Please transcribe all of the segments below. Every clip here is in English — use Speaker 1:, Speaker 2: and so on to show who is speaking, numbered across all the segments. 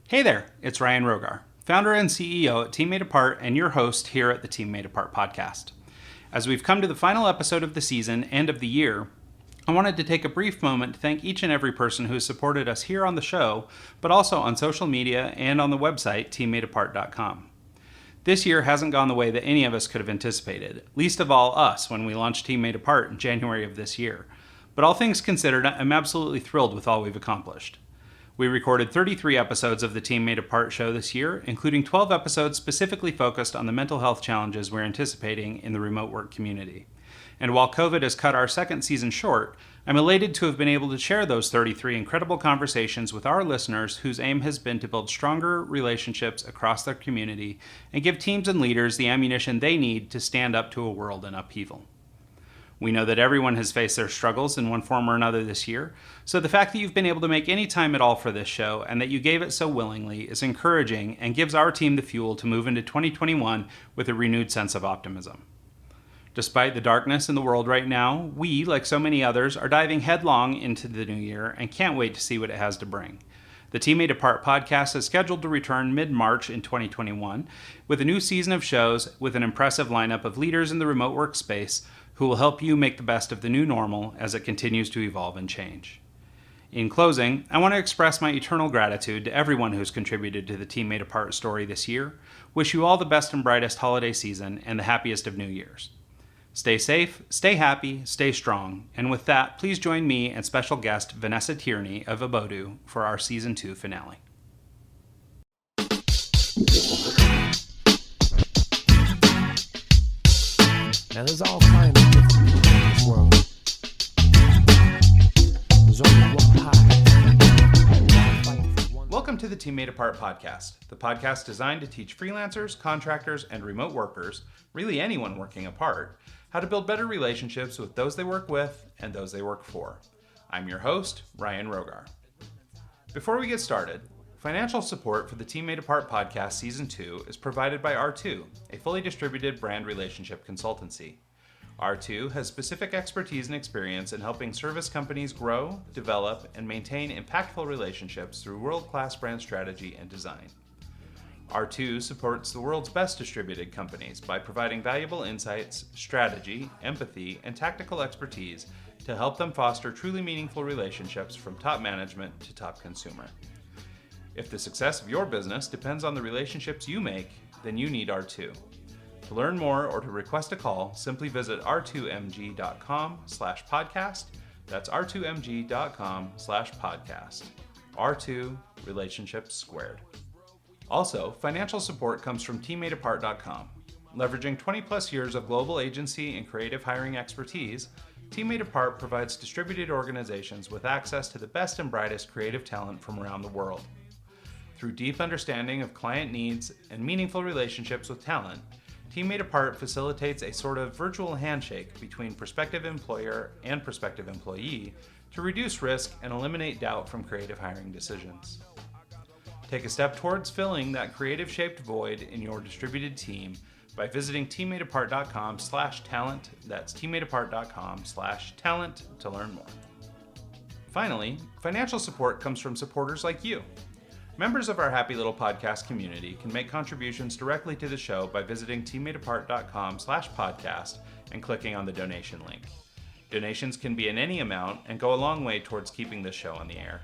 Speaker 1: Hey there, it's Ryan Roghaar, founder and CEO at Team Made Apart and your host here at the Team Made Apart podcast. As we've come to the final episode of the season and of the year, I wanted to take a brief moment to thank each and every person who has supported us here on the show, but also on social media and on the website teammadeapart.com. This year hasn't gone the way that any of us could have anticipated, least of all us when we launched Team Made Apart in January of this year. But all things considered, I'm absolutely thrilled with all we've accomplished. We recorded 33 episodes of the Team Made Apart show this year, including 12 episodes specifically focused on the mental health challenges we're anticipating in the remote work community. And while COVID has cut our second season short, I'm elated to have been able to share those 33 incredible conversations with our listeners whose aim has been to build stronger relationships across their community and give teams and leaders the ammunition they need to stand up to a world in upheaval. We know that everyone has faced their struggles in one form or another this year, so the fact that you've been able to make any time at all for this show and that you gave it so willingly is encouraging and gives our team the fuel to move into 2021 with a renewed sense of optimism. Despite the darkness in the world right now, we, like so many others, are diving headlong into the new year and can't wait to see what it has to bring. The Team Made Apart podcast is scheduled to return mid-March in 2021 with a new season of shows with an impressive lineup of leaders in the remote work space who will help you make the best of the new normal as it continues to evolve and change. In closing, I want to express my eternal gratitude to everyone who's contributed to the Team Made Apart story this year. Wish you all the best and brightest holiday season and the happiest of New Year's. Stay safe, stay happy, stay strong, and with that, please join me and special guest Vanessa Tierney of Abodoo for our Season 2 finale.
Speaker 2: Now there's all kinds of different people in this world. There's only one pie.
Speaker 1: Welcome to the Team Made Apart podcast, the podcast designed to teach freelancers, contractors, and remote workers, really anyone working apart, how to build better relationships with those they work with and those they work for. I'm your host, Ryan Roghaar. Before we get started, financial support for the Team Made Apart podcast Season 2 is provided by R2, a fully distributed brand relationship consultancy. R2 has specific expertise and experience in helping service companies grow, develop, and maintain impactful relationships through world-class brand strategy and design. R2 supports the world's best distributed companies by providing valuable insights, strategy, empathy, and tactical expertise to help them foster truly meaningful relationships from top management to top consumer. If the success of your business depends on the relationships you make, then you need R2. To learn more or to request a call, simply visit r2mg.com/podcast. That's r2mg.com/podcast. R2, relationships squared. Also, financial support comes from teammadeapart.com. Leveraging 20 plus years of global agency and creative hiring expertise, Team Made Apart provides distributed organizations with access to the best and brightest creative talent from around the world. Through deep understanding of client needs and meaningful relationships with talent, Team Made Apart facilitates a sort of virtual handshake between prospective employer and prospective employee to reduce risk and eliminate doubt from creative hiring decisions. Take a step towards filling that creative-shaped void in your distributed team by visiting teammadeapart.com/talent. That's teammadeapart.com/talent to learn more. Finally, financial support comes from supporters like you. Members of our Happy Little Podcast community can make contributions directly to the show by visiting teammadeapart.com/podcast and clicking on the donation link. Donations can be in any amount and go a long way towards keeping this show on the air.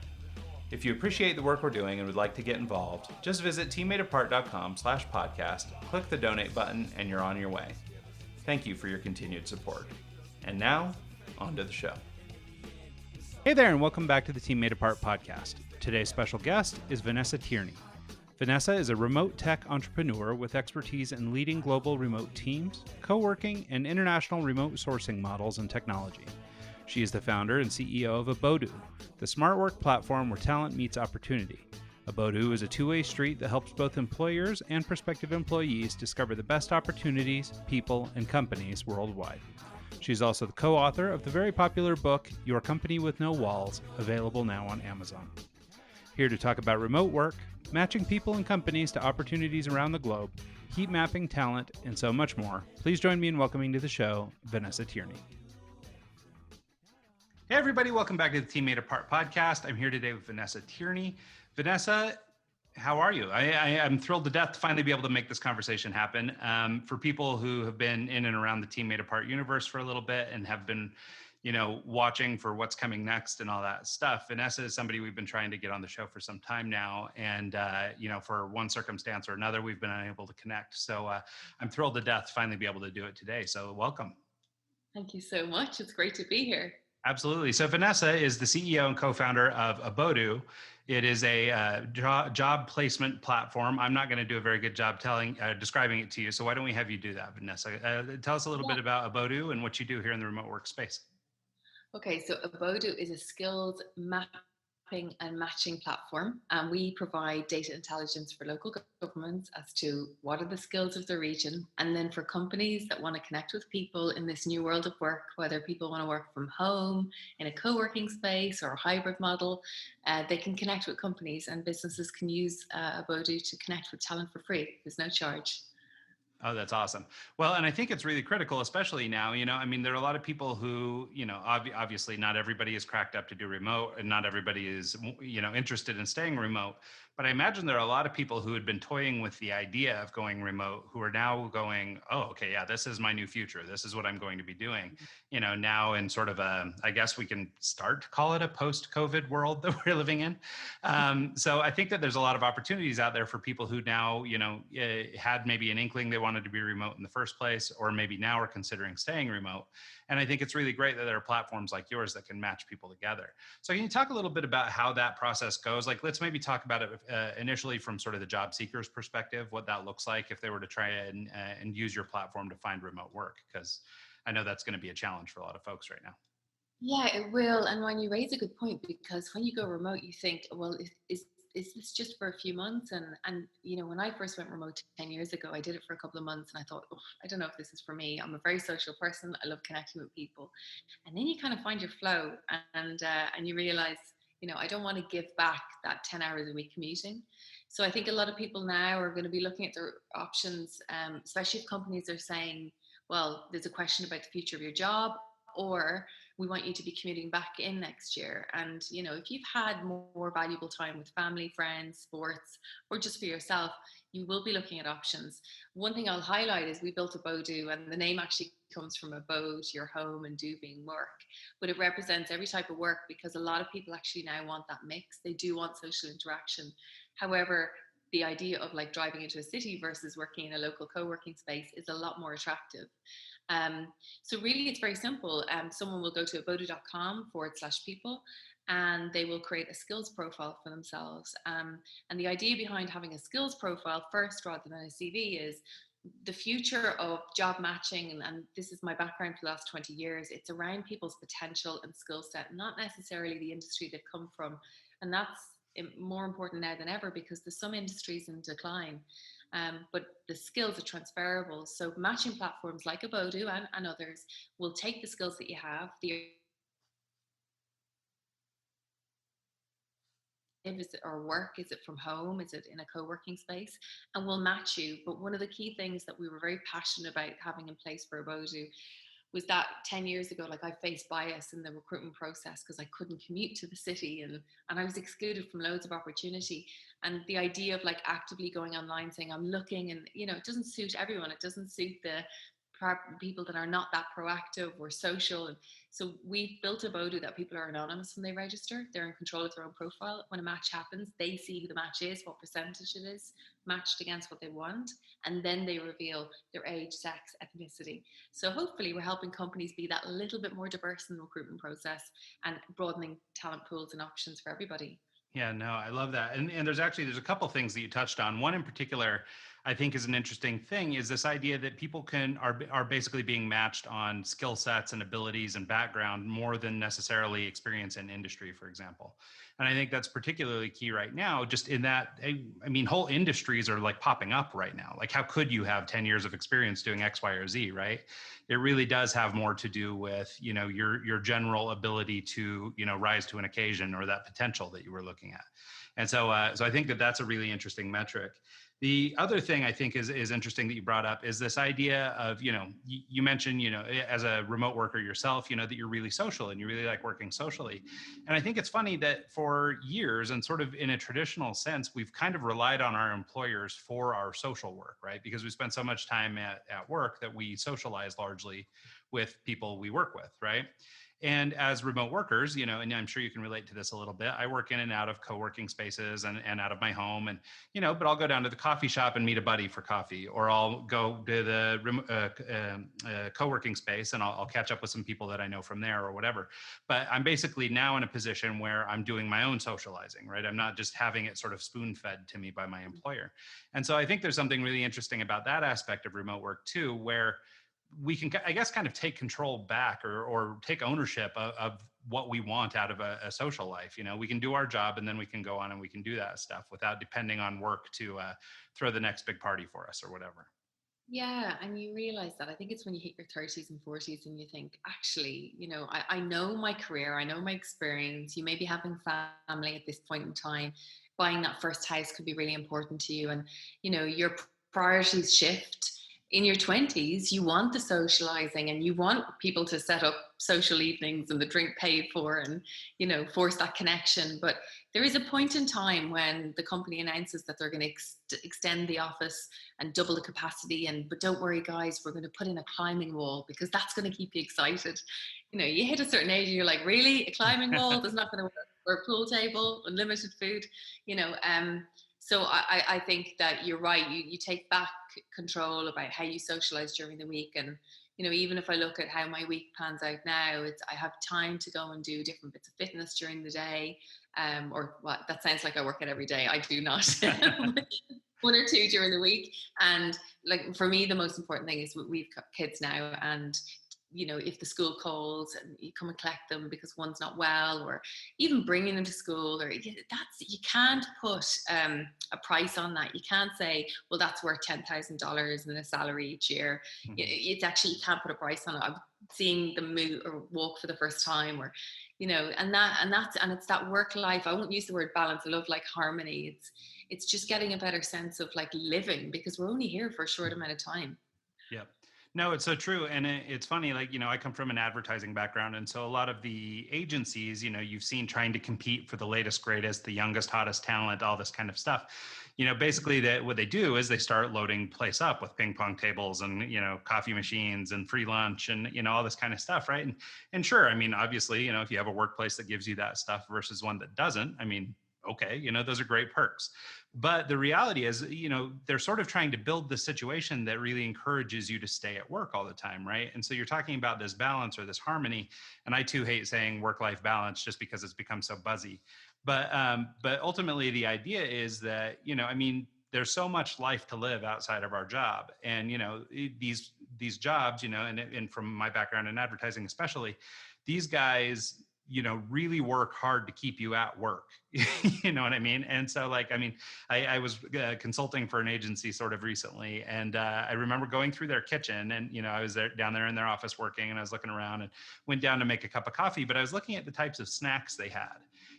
Speaker 1: If you appreciate the work we're doing and would like to get involved, just visit teammadeapart.com/podcast, click the donate button, and you're on your way. Thank you for your continued support. And now, on to the show. Hey there, and welcome back to the Team Made Apart podcast. Today's special guest is Vanessa Tierney. Vanessa is a remote tech entrepreneur with expertise in leading global remote teams, co-working, and international remote sourcing models and technology. She is the founder and CEO of Abodoo, the smart work platform where talent meets opportunity. Abodoo is a two-way street that helps both employers and prospective employees discover the best opportunities, people, and companies worldwide. She's also the co-author of the very popular book, Your Company with No Walls, available now on Amazon. Here to talk about remote work, matching people and companies to opportunities around the globe, heat mapping talent, and so much more, please join me in welcoming to the show, Vanessa Tierney. Hey everybody, welcome back to the Team Made Apart podcast. I'm here today with Vanessa Tierney. Vanessa How are you? I'm thrilled to death to finally be able to make this conversation happen. For people who have been in and around the Team Made Apart universe for a little bit and have been, watching for what's coming next and all that stuff, Vanessa is somebody we've been trying to get on the show for some time now. And, for one circumstance or another, we've been unable to connect. So I'm thrilled to death to finally be able to do it today. So welcome.
Speaker 3: Thank you so much. It's great to be here.
Speaker 1: Absolutely. So Vanessa is the CEO and co-founder of Abodoo. It is a job placement platform. I'm not going to do a very good job describing it to you. So why don't we have you do that, Vanessa? Tell us a little bit about Abodoo and what you do here in the remote workspace.
Speaker 3: Okay, so Abodoo is a skills mapping and matching platform, and we provide data intelligence for local governments as to what are the skills of the region, and then for companies that want to connect with people in this new world of work, whether people want to work from home in a co-working space or a hybrid model, they can connect with companies, and businesses can use Abodoo to connect with talent for free. There's no charge.
Speaker 1: Oh, that's awesome. Well, and I think it's really critical, especially now, there are a lot of people who, obviously not everybody is cracked up to do remote and not everybody is, interested in staying remote. But I imagine there are a lot of people who had been toying with the idea of going remote who are now going, oh, okay, yeah, this is my new future. This is what I'm going to be doing, now in sort of I guess we can start to call it a post-COVID world that we're living in. So I think that there's a lot of opportunities out there for people who now, had maybe an inkling they wanted to be remote in the first place, or maybe now are considering staying remote. And I think it's really great that there are platforms like yours that can match people together. So can you talk a little bit about how that process goes? Like, let's maybe talk about it initially from sort of the job seeker's perspective, what that looks like if they were to try and use your platform to find remote work, because I know that's going to be a challenge for a lot of folks right now.
Speaker 3: Yeah, it will. And when you raise a good point, because when you go remote, you think, well, is this just for a few months? And when I first went remote 10 years ago, I did it for a couple of months and I thought, oh, I don't know if this is for me. I'm a very social person. I love connecting with people. And then you kind of find your flow and you realize, I don't want to give back that 10 hours a week commuting. So I think a lot of people now are going to be looking at their options, especially if companies are saying, well, there's a question about the future of your job, or we want you to be commuting back in next year. And, if you've had more valuable time with family, friends, sports, or just for yourself, you will be looking at options. One thing I'll highlight is we built Abodoo, and the name actually comes from abode, your home, and do being work. But it represents every type of work because a lot of people actually now want that mix. They do want social interaction. However, the idea of like driving into a city versus working in a local co-working space is a lot more attractive. So really it's very simple. Someone will go to abodoo.com/people and they will create a skills profile for themselves. And the idea behind having a skills profile first rather than a CV is the future of job matching, and this is my background for the last 20 years, it's around people's potential and skill set, not necessarily the industry they've come from. And that's more important now than ever because there's some industries in decline, but the skills are transferable. So matching platforms like Abodoo and others will take the skills that you have, is it or work, is it from home, is it in a co-working space, and we'll match you. But one of the key things that we were very passionate about having in place for Abodoo was that 10 years ago, like I faced bias in the recruitment process because I couldn't commute to the city and I was excluded from loads of opportunity. And the idea of like actively going online saying I'm looking, and it doesn't suit everyone. It doesn't suit the people that are not that proactive or social. And so we've built a Abodoo that people are anonymous when they register. They're in control of their own profile. When a match happens, they see who the match is, what percentage it is matched against what they want, and then they reveal their age, sex, ethnicity. So hopefully we're helping companies be that little bit more diverse in the recruitment process and broadening talent pools and options for everybody.
Speaker 1: Yeah, no, I love that. And there's a couple things that you touched on. One in particular, I think is an interesting thing, is this idea that people are basically being matched on skill sets and abilities and background more than necessarily experience in industry, for example. And I think that's particularly key right now, just in that, I mean, whole industries are like popping up right now. Like, how could you have 10 years of experience doing X, Y, or Z, right? It really does have more to do with, your general ability to, rise to an occasion or that potential that you were looking at. And so I think that that's a really interesting metric. The other thing I think is interesting that you brought up is this idea of, you mentioned, as a remote worker yourself, that you're really social and you really like working socially. And I think it's funny that for years, and sort of in a traditional sense, we've kind of relied on our employers for our social work, right? Because we spend so much time at work that we socialize largely with people we work with, right? And as remote workers, and I'm sure you can relate to this a little bit, I work in and out of co-working spaces and out of my home. And, but I'll go down to the coffee shop and meet a buddy for coffee, or I'll go to the co-working space and I'll catch up with some people that I know from there or whatever. But I'm basically now in a position where I'm doing my own socializing, right? I'm not just having it sort of spoon fed to me by my employer. And so I think there's something really interesting about that aspect of remote work too, where we can, I guess, kind of take control back or take ownership of what we want out of a social life. We can do our job and then we can go on and we can do that stuff without depending on work to throw the next big party for us or whatever.
Speaker 3: Yeah, and you realize that. I think it's when you hit your 30s and 40s and you think, actually, I know my career, I know my experience. You may be having family at this point in time. Buying that first house could be really important to you, and your priorities shift. In your 20s, you want the socializing and you want people to set up social evenings and the drink paid for and, force that connection. But there is a point in time when the company announces that they're going to extend the office and double the capacity. But don't worry, guys, we're going to put in a climbing wall because that's going to keep you excited. You hit a certain age and you're like, really? A climbing wall? That's not going to work. Or a pool table, unlimited food, So I think that you're right. You take back control about how you socialize during the week. And, even if I look at how my week pans out now, I have time to go and do different bits of fitness during the day. That sounds like I work out every day. I do not. One or two during the week. And like, for me, the most important thing is we've got kids now, and if the school calls and you come and collect them because one's not well, or even bringing them to school, or you can't put a price on that. You can't say, well, that's worth $10,000 in a salary each year. Mm-hmm. It's actually, you can't put a price on it. I'm seeing them move or walk for the first time, or, and it's that work life. I won't use the word balance. I love like harmony. It's just getting a better sense of like living, because we're only here for a short amount of time.
Speaker 1: Yeah. No, it's so true. And it's funny, like, I come from an advertising background. And so a lot of the agencies, you've seen trying to compete for the latest, greatest, the youngest, hottest talent, all this kind of stuff. Basically what they do is they start loading the place up with ping pong tables and, coffee machines and free lunch and, all this kind of stuff. Right. And sure, obviously, if you have a workplace that gives you that stuff versus one that doesn't, okay, those are great perks. But the reality is, they're sort of trying to build the situation that really encourages you to stay at work all the time, right? And so you're talking about this balance or this harmony. And I too hate saying work-life balance just because it's become so buzzy. But ultimately, the idea is that, there's so much life to live outside of our job. And, these jobs, and from my background in advertising especially, these guys really work hard to keep you at work. You know what I mean? And so I was consulting for an agency sort of recently, and I remember going through their kitchen, and, I was down there in their office working, and I was looking around and went down to make a cup of coffee, but I was looking at the types of snacks they had.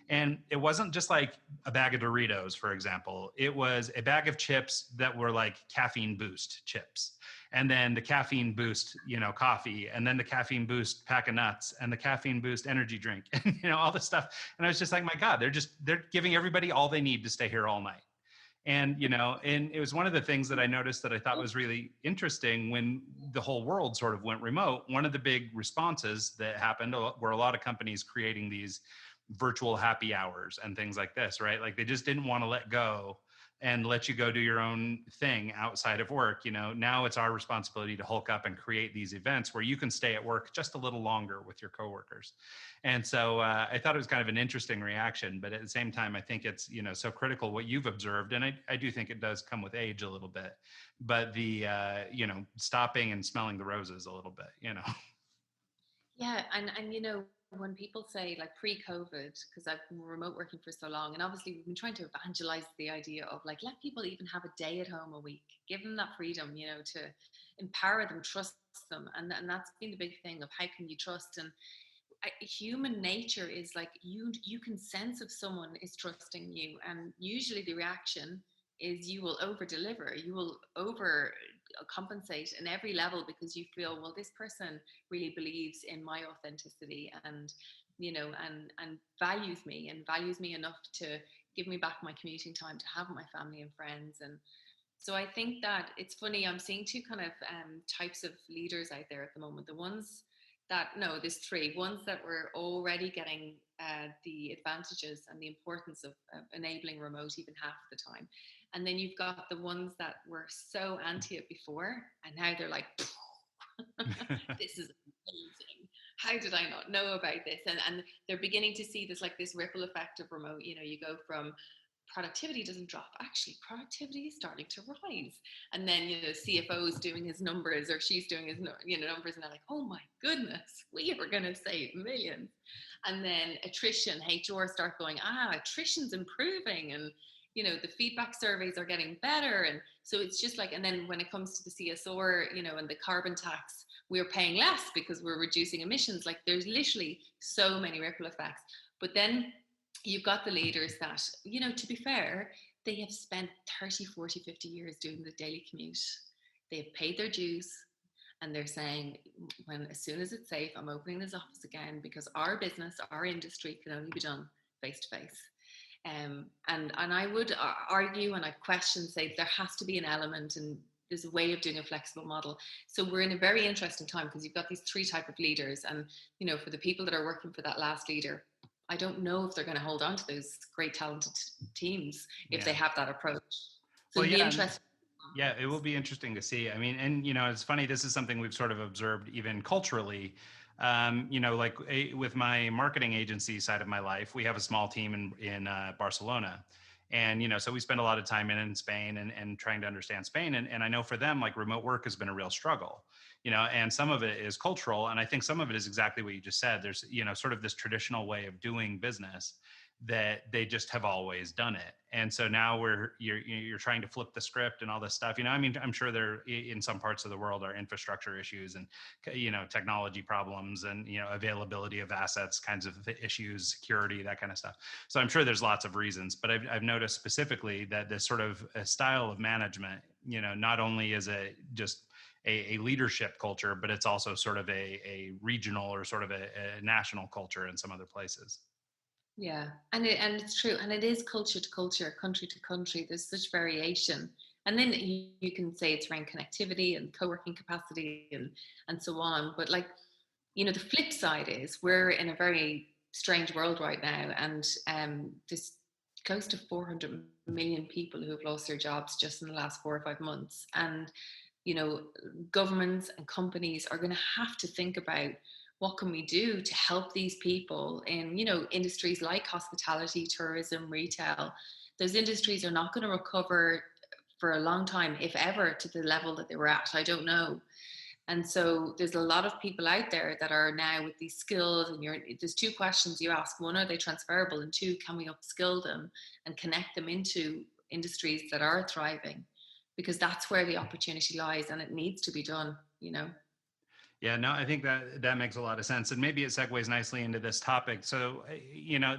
Speaker 1: And it wasn't just like a bag of Doritos, for example. It was a bag of chips that were like caffeine boost chips. And then the caffeine boost, coffee, and then the caffeine boost pack of nuts, and the caffeine boost energy drink, and, all this stuff. And I was just like, my God, they're giving everybody all they need to stay here all night. And, and it was one of the things that I noticed that I thought was really interesting when the whole world sort of went remote. One of the big responses that happened were a lot of companies creating these virtual happy hours and things like this, right? Like they just didn't want to let go and let you go do your own thing outside of work. Now it's our responsibility to hulk up and create these events where you can stay at work just a little longer with your coworkers. And so I thought it was kind of an interesting reaction, but at the same time, I think it's, so critical what you've observed. And I do think it does come with age a little bit, but the, stopping and smelling the roses a little bit,
Speaker 3: Yeah. And when people say like pre-COVID, because I've been remote working for so long, and obviously we've been trying to evangelize the idea of like, let people even have a day at home a week, give them that freedom, to empower them, trust them. And that's been the big thing of how can you trust? And human nature is like you can sense if someone is trusting you, and usually the reaction is you will over deliver, you will over compensate in every level, because you feel, well, this person really believes in my authenticity, and and values me enough to give me back my commuting time to have my family and friends. And so I think that it's funny, I'm seeing two kind of types of leaders out there at the moment. The ones that, no, there's three. Ones that were already getting the advantages and the importance of enabling remote even half the time. And then you've got the ones that were so anti it before, and now they're like, this is amazing. How did I not know about this? And they're beginning to see this, like this ripple effect of remote. You go from productivity doesn't drop. Actually, productivity is starting to rise. And then, CFO's doing his numbers, or she's doing his, numbers, and they're like, oh my goodness, we are going to save millions. And then attrition, HR start going, attrition's improving. And, the feedback surveys are getting better. And so it's just like, and then when it comes to the CSR, and the carbon tax, we're paying less because we're reducing emissions. Like, there's literally so many ripple effects. But then you've got the leaders that, to be fair, they have spent 30, 40, 50 years doing the daily commute. They've paid their dues, and they're saying, as soon as it's safe, I'm opening this office again, because our business, our industry can only be done face to face. And I would argue, and I question, say there has to be an element, and there's a way of doing a flexible model. So we're in a very interesting time, because you've got these three type of leaders, and for the people that are working for that last leader, I don't know if they're going to hold on to those great talented teams if they have that approach. So
Speaker 1: well,
Speaker 3: it'll be interesting.
Speaker 1: Yeah, it will be interesting to see. I mean, and it's funny. This is something we've sort of observed even culturally. Like with my marketing agency side of my life, we have a small team in Barcelona, and so we spend a lot of time in Spain and trying to understand Spain. And I know for them, like, remote work has been a real struggle. And some of it is cultural, and I think some of it is exactly what you just said. There's sort of this traditional way of doing business that they just have always done it. And so now you're trying to flip the script and all this stuff. I mean, I'm sure there in some parts of the world are infrastructure issues and, technology problems and, availability of assets kinds of issues, security, that kind of stuff. So I'm sure there's lots of reasons, but I've noticed specifically that this sort of a style of management, not only is it just a leadership culture, but it's also sort of a regional or sort of a national culture in some other places.
Speaker 3: Yeah, and it's true, and it is culture to culture, country to country. There's such variation, and then you can say it's around connectivity and co-working capacity and so on. But like, the flip side is we're in a very strange world right now, and there's close to 400 million people who have lost their jobs just in the last 4 or 5 months, and governments and companies are going to have to think about, what can we do to help these people in, industries like hospitality, tourism, retail. Those industries are not going to recover for a long time, if ever, to the level that they were at. I don't know. And so there's a lot of people out there that are now with these skills, and there's two questions you ask. One, are they transferable? And two, can we upskill them and connect them into industries that are thriving? Because that's where the opportunity lies, and it needs to be done.
Speaker 1: Yeah, no, I think that makes a lot of sense. And maybe it segues nicely into this topic. So,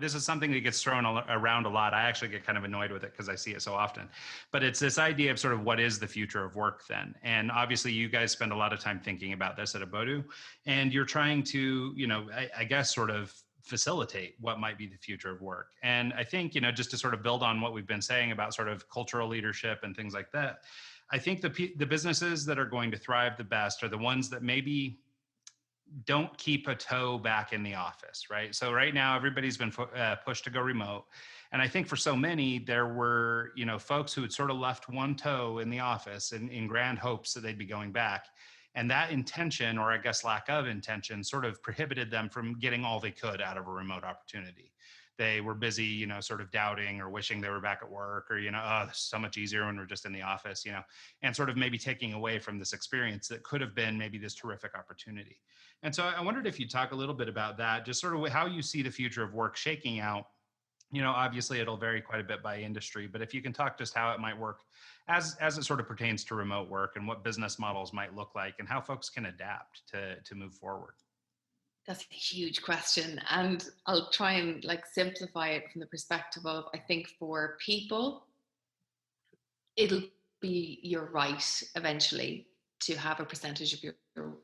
Speaker 1: this is something that gets thrown around a lot. I actually get kind of annoyed with it because I see it so often. But it's this idea of sort of what is the future of work then? And obviously you guys spend a lot of time thinking about this at Abodoo, and you're trying to, I guess sort of facilitate what might be the future of work. And I think, just to sort of build on what we've been saying about sort of cultural leadership and things like that, I think the businesses that are going to thrive the best are the ones that maybe don't keep a toe back in the office, right? So right now, everybody's been pushed to go remote. And I think for so many, there were, folks who had sort of left one toe in the office in grand hopes that they'd be going back. And that intention, or I guess lack of intention, sort of prohibited them from getting all they could out of a remote opportunity. They were busy, sort of doubting or wishing they were back at work, or, oh, this is so much easier when we're just in the office, and sort of maybe taking away from this experience that could have been maybe this terrific opportunity. And so I wondered if you'd talk a little bit about that, just sort of how you see the future of work shaking out. Obviously it'll vary quite a bit by industry, but if you can talk just how it might work as it sort of pertains to remote work, and what business models might look like and how folks can adapt to move forward.
Speaker 3: That's a huge question. And I'll try and like simplify it from the perspective of, I think for people, it'll be your right eventually to have a percentage of your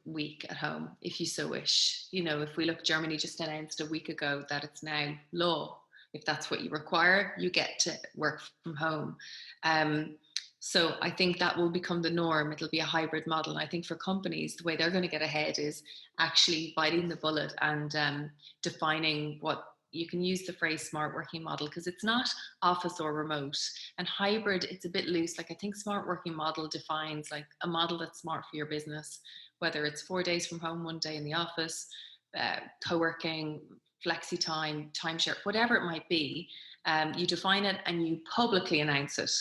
Speaker 3: week at home if you so wish. You know, if we look, Germany just announced a week ago that it's now law. If that's what you require, you get to work from home. Um, so I think that will become the norm. It'll be a hybrid model. And I think for companies, the way they're going to get ahead is actually biting the bullet and defining what you can use the phrase smart working model, because it's not office or remote. And hybrid, it's a bit loose. Like I think smart working model defines like a model that's smart for your business, whether it's 4 days from home, 1 day in the office, co-working, flexi time, timeshare, whatever it might be. You define it and you publicly announce it.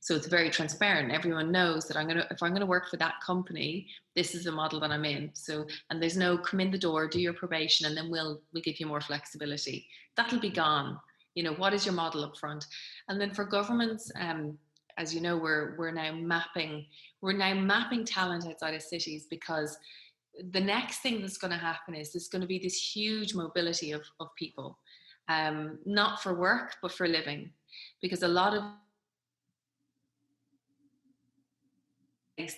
Speaker 3: So it's very transparent. Everyone knows that if I'm gonna work for that company, this is the model that I'm in. So, and there's no come in the door, do your probation, and then we'll give you more flexibility. That'll be gone. You know, what is your model up front? And then for governments, as you know, we're now mapping talent outside of cities, because the next thing that's going to happen is there's going to be this huge mobility of people, not for work but for living, because a lot of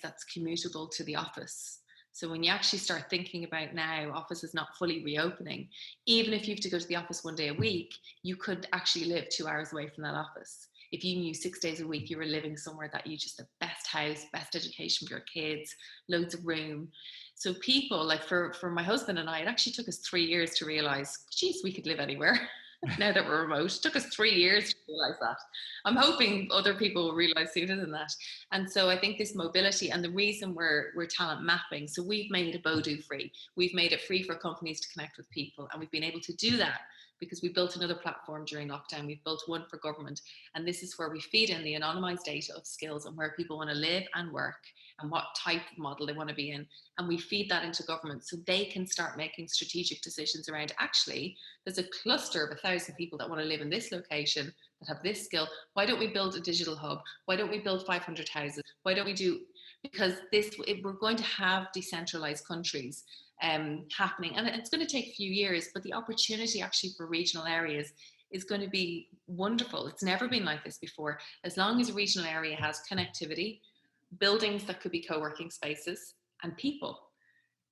Speaker 3: that's commutable to the office. So when you actually start thinking about now offices not fully reopening, even if you have to go to the office 1 day a week, you could actually live 2 hours away from that office. If you knew 6 days a week you were living somewhere that you just the best house, best education for your kids, loads of room. So people like for my husband and I, it actually took us 3 years to realize, geez, we could live anywhere. Now that we're remote, it took us 3 years to realize that. I'm hoping other people will realize sooner than that. And so I think this mobility, and the reason we're talent mapping, so we've made Abodoo free. We've made it free for companies to connect with people. And we've been able to do that because we built another platform during lockdown. We've built one for government. And this is where we feed in the anonymized data of skills and where people want to live and work and what type of model they want to be in. And we feed that into government so they can start making strategic decisions around, actually, there's a cluster of 1,000 people that want to live in this location that have this skill. Why don't we build a digital hub? Why don't we build 500 houses? Why don't we do, because we're going to have decentralized countries happening, and it's going to take a few years, but the opportunity actually for regional areas is going to be wonderful. It's never been like this before. As long as a regional area has connectivity, buildings that could be co-working spaces, and people,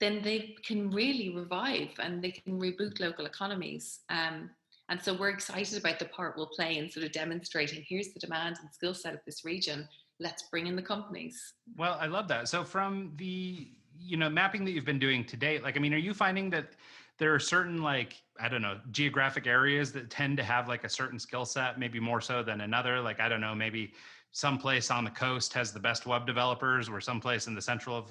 Speaker 3: then they can really revive and they can reboot local economies. And so we're excited about the part we'll play in sort of demonstrating, here's the demand and skill set of this region. Let's bring in the companies.
Speaker 1: Well, I love that. So from the, mapping that you've been doing to date, like, I mean, are you finding that there are certain, like, I don't know, geographic areas that tend to have like a certain skill set, maybe more so than another? Like, I don't know, maybe someplace on the coast has the best web developers, or someplace in the central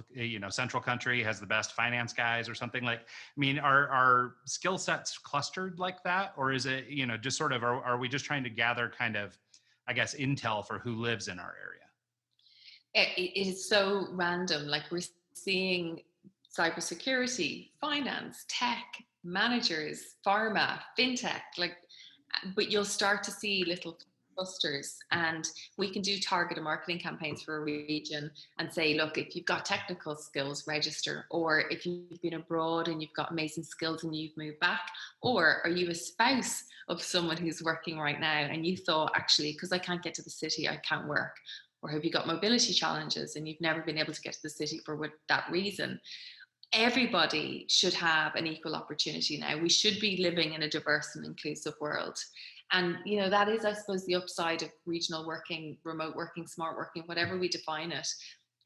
Speaker 1: country has the best finance guys, or something. Like, I mean, are skill sets clustered like that? Or is it, just sort of, are we just trying to gather kind of, I guess, intel for who lives in our area?
Speaker 3: It is so random. Like we're seeing cybersecurity, finance, tech, managers, pharma, fintech, but you'll start to see little clusters, and we can do targeted marketing campaigns for a region and say, look, if you've got technical skills, register, or if you've been abroad and you've got amazing skills and you've moved back, or are you a spouse of someone who's working right now and you thought, actually, because I can't get to the city, I can't work. Or have you got mobility challenges and you've never been able to get to the city for that reason? Everybody should have an equal opportunity now. We should be living in a diverse and inclusive world. And, that is, I suppose, the upside of regional working, remote working, smart working, whatever we define it.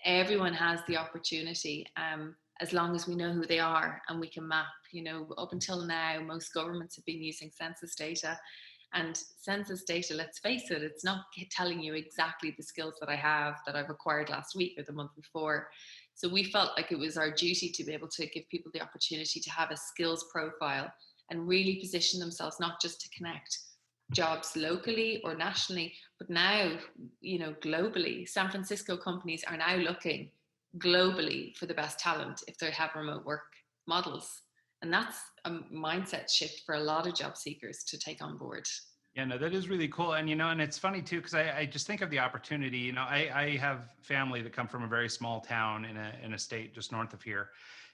Speaker 3: Everyone has the opportunity, as long as we know who they are and we can map. Up until now, most governments have been using census data. And census data, let's face it, it's not telling you exactly the skills that I've acquired last week or the month before. So we felt like it was our duty to be able to give people the opportunity to have a skills profile and really position themselves, not just to connect jobs locally or nationally, but now, globally. San Francisco companies are now looking globally for the best talent if they have remote work models. And that's a mindset shift for a lot of job seekers to take on board.
Speaker 1: Yeah, no, that is really cool. And, and it's funny too, because I just think of the opportunity. I have family that come from a very small town in a state just north of here.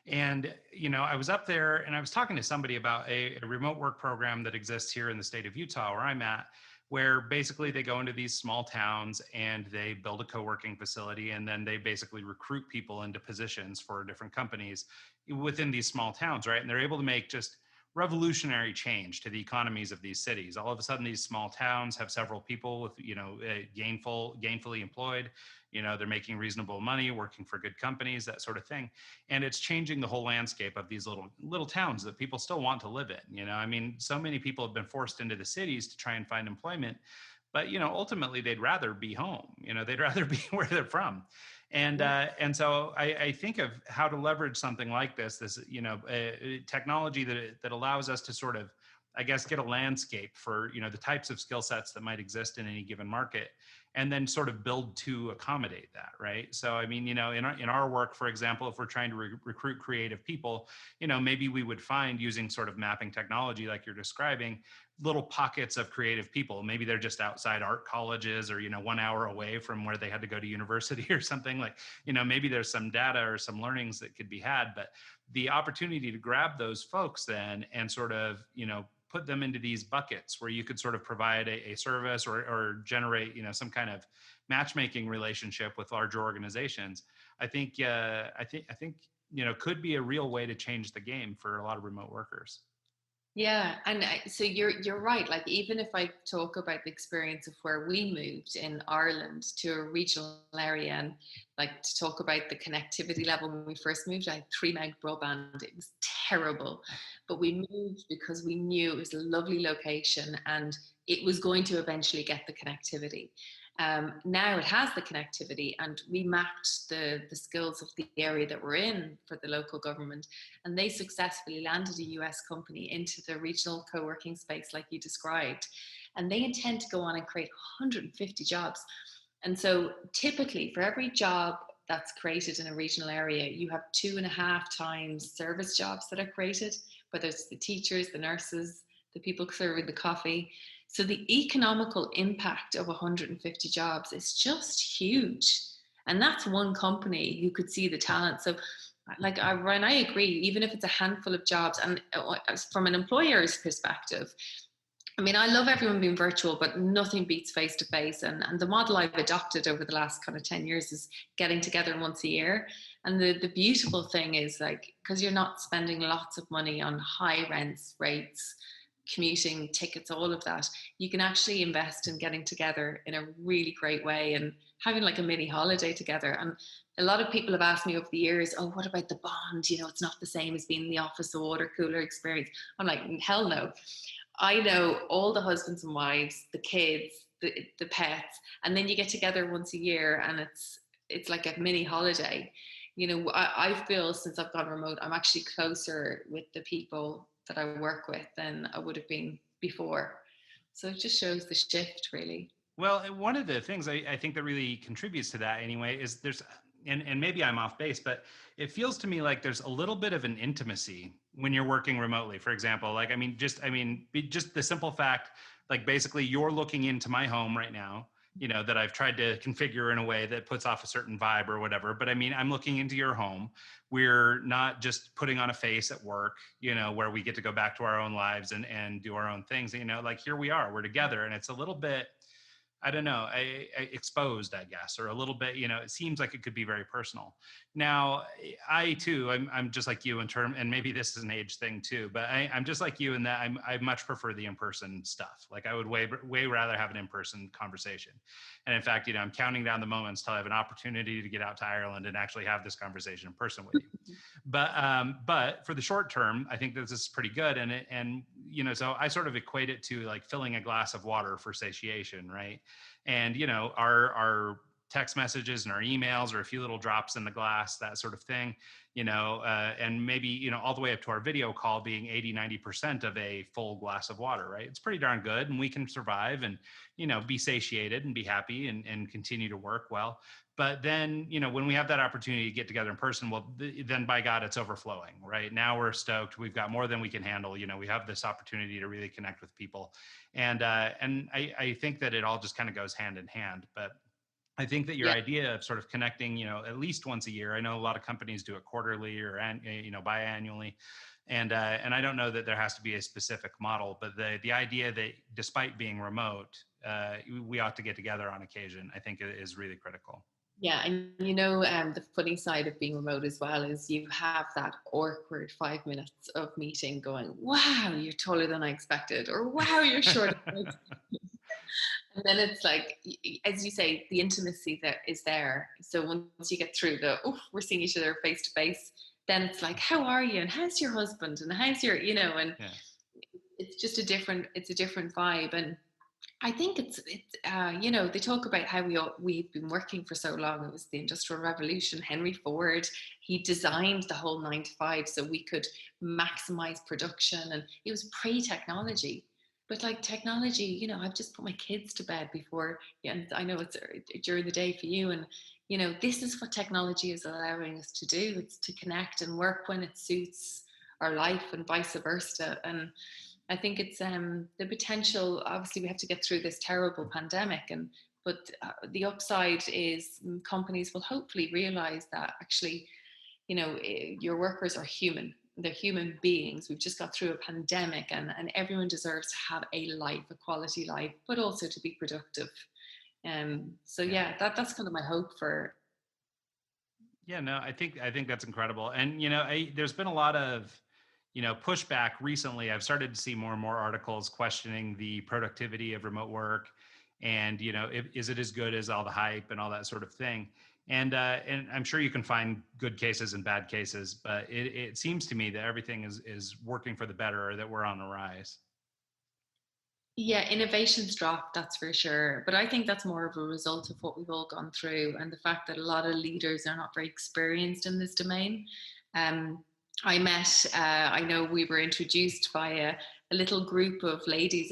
Speaker 1: And, I was up there and I was talking to somebody about a remote work program that exists here in the state of Utah, where I'm at, where basically they go into these small towns and they build a co-working facility, and then they basically recruit people into positions for different companies within these small towns, right? And they're able to make just revolutionary change to the economies of these cities. All of a sudden, these small towns have several people with, gainfully employed. They're making reasonable money, working for good companies, that sort of thing. And it's changing the whole landscape of these little towns that people still want to live in. I mean, so many people have been forced into the cities to try and find employment, but ultimately they'd rather be home. They'd rather be where they're from. And so I think of how to leverage something like this technology that allows us to sort of, I guess, get a landscape for the types of skill sets that might exist in any given market, and then sort of build to accommodate that, right? So I mean, in our work, for example, if we're trying to recruit creative people, maybe we would find, using sort of mapping technology like you're describing, little pockets of creative people. Maybe they're just outside art colleges, or 1 hour away from where they had to go to university or something. Like, maybe there's some data or some learnings that could be had, but the opportunity to grab those folks then and sort of put them into these buckets where you could sort of provide a service, or generate some kind of matchmaking relationship with larger organizations. I think could be a real way to change the game for a lot of remote workers.
Speaker 3: Yeah, and so you're right. Like, even if I talk about the experience of where we moved in Ireland to a regional area, and like to talk about the connectivity level when we first moved, I had 3 meg broadband. It was terrible, but we moved because we knew it was a lovely location and it was going to eventually get the connectivity. Now it has the connectivity, and we mapped the skills of the area that we're in for the local government, and they successfully landed a US company into the regional co-working space like you described, and they intend to go on and create 150 jobs. And so typically for every job that's created in a regional area, you have 2.5 times service jobs that are created, whether it's the teachers, the nurses, the people serving the coffee. So the economical impact of 150 jobs is just huge. And that's one company who could see the talent. So like, Ryan, I agree, even if it's a handful of jobs, and from an employer's perspective, I mean, I love everyone being virtual, but nothing beats face to face. And the model I've adopted over the last kind of 10 years is getting together once a year. And the beautiful thing is, like, because you're not spending lots of money on high rents, rates, commuting, tickets, all of that, you can actually invest in getting together in a really great way and having like a mini holiday together. And a lot of people have asked me over the years, oh, what about the bond? It's not the same as being in the office, the water cooler experience. I'm like, hell no. I know all the husbands and wives, the kids, the pets, and then you get together once a year and it's like a mini holiday. I feel, since I've gone remote, I'm actually closer with the people that I work with than I would have been before. So it just shows the shift, really.
Speaker 1: Well, one of the things I think that really contributes to that anyway is and maybe I'm off base, but it feels to me like there's a little bit of an intimacy when you're working remotely. For example, just the simple fact, like, basically you're looking into my home right now, that I've tried to configure in a way that puts off a certain vibe or whatever. But I mean, I'm looking into your home. We're not just putting on a face at work, where we get to go back to our own lives and do our own things. Like, here we are, we're together, and it's a little bit, I don't know, I exposed, I guess, or a little bit, it seems like it could be very personal. Now, I too, I'm just like you and maybe this is an age thing too, but I'm just like you in that I much prefer the in-person stuff. Like, I would way rather have an in-person conversation. And in fact, I'm counting down the moments till I have an opportunity to get out to Ireland and actually have this conversation in person with you. But for the short term, I think that this is pretty good. And so I sort of equate it to like filling a glass of water for satiation, right? And our text messages and our emails are a few little drops in the glass, that sort of thing, and maybe all the way up to our video call being 80-90% of a full glass of water, right? It's pretty darn good, and we can survive and be satiated and be happy and continue to work well. But then, when we have that opportunity to get together in person, well, then by God, it's overflowing, right? Now we're stoked. We've got more than we can handle. We have this opportunity to really connect with people. And I think that it all just kind of goes hand in hand. But I think that your
Speaker 3: Yeah.
Speaker 1: idea of sort of connecting, at least once a year. I know a lot of companies do it quarterly or biannually, and I don't know that there has to be a specific model, but the idea that despite being remote, we ought to get together on occasion, I think is really critical.
Speaker 3: Yeah, and the funny side of being remote as well is you have that awkward 5 minutes of meeting going, wow, you're taller than I expected, or wow, you're shorter than I expected. And then it's like, as you say, the intimacy that is there. So once you get through we're seeing each other face to face, then it's like, how are you? And how's your husband? And how's your, and
Speaker 1: Yeah.
Speaker 3: it's just it's a different vibe. And I think they talk about how we've been working for so long. It was the Industrial Revolution. Henry Ford, he designed the whole 9 to 5 so we could maximize production, and it was pre-technology. But like technology, I've just put my kids to bed before, and I know it's during the day for you, and this is what technology is allowing us to do. It's to connect and work when it suits our life, and vice versa. And I think it's the potential. Obviously, we have to get through this terrible pandemic, but the upside is companies will hopefully realize that actually, your workers are human. They're human beings. We've just got through a pandemic, and everyone deserves to have a life, a quality life, but also to be productive. So yeah, that's kind of my hope for.
Speaker 1: Yeah, no, I think that's incredible. And there's been a lot of pushback recently. I've started to see more and more articles questioning the productivity of remote work, and is it as good as all the hype and all that sort of thing. And I'm sure you can find good cases and bad cases, but it seems to me that everything is working for the better, or that we're on the rise.
Speaker 3: Yeah, innovations dropped, that's for sure. But I think that's more of a result of what we've all gone through, and the fact that a lot of leaders are not very experienced in this domain. Um, I know we were introduced by a little group of ladies.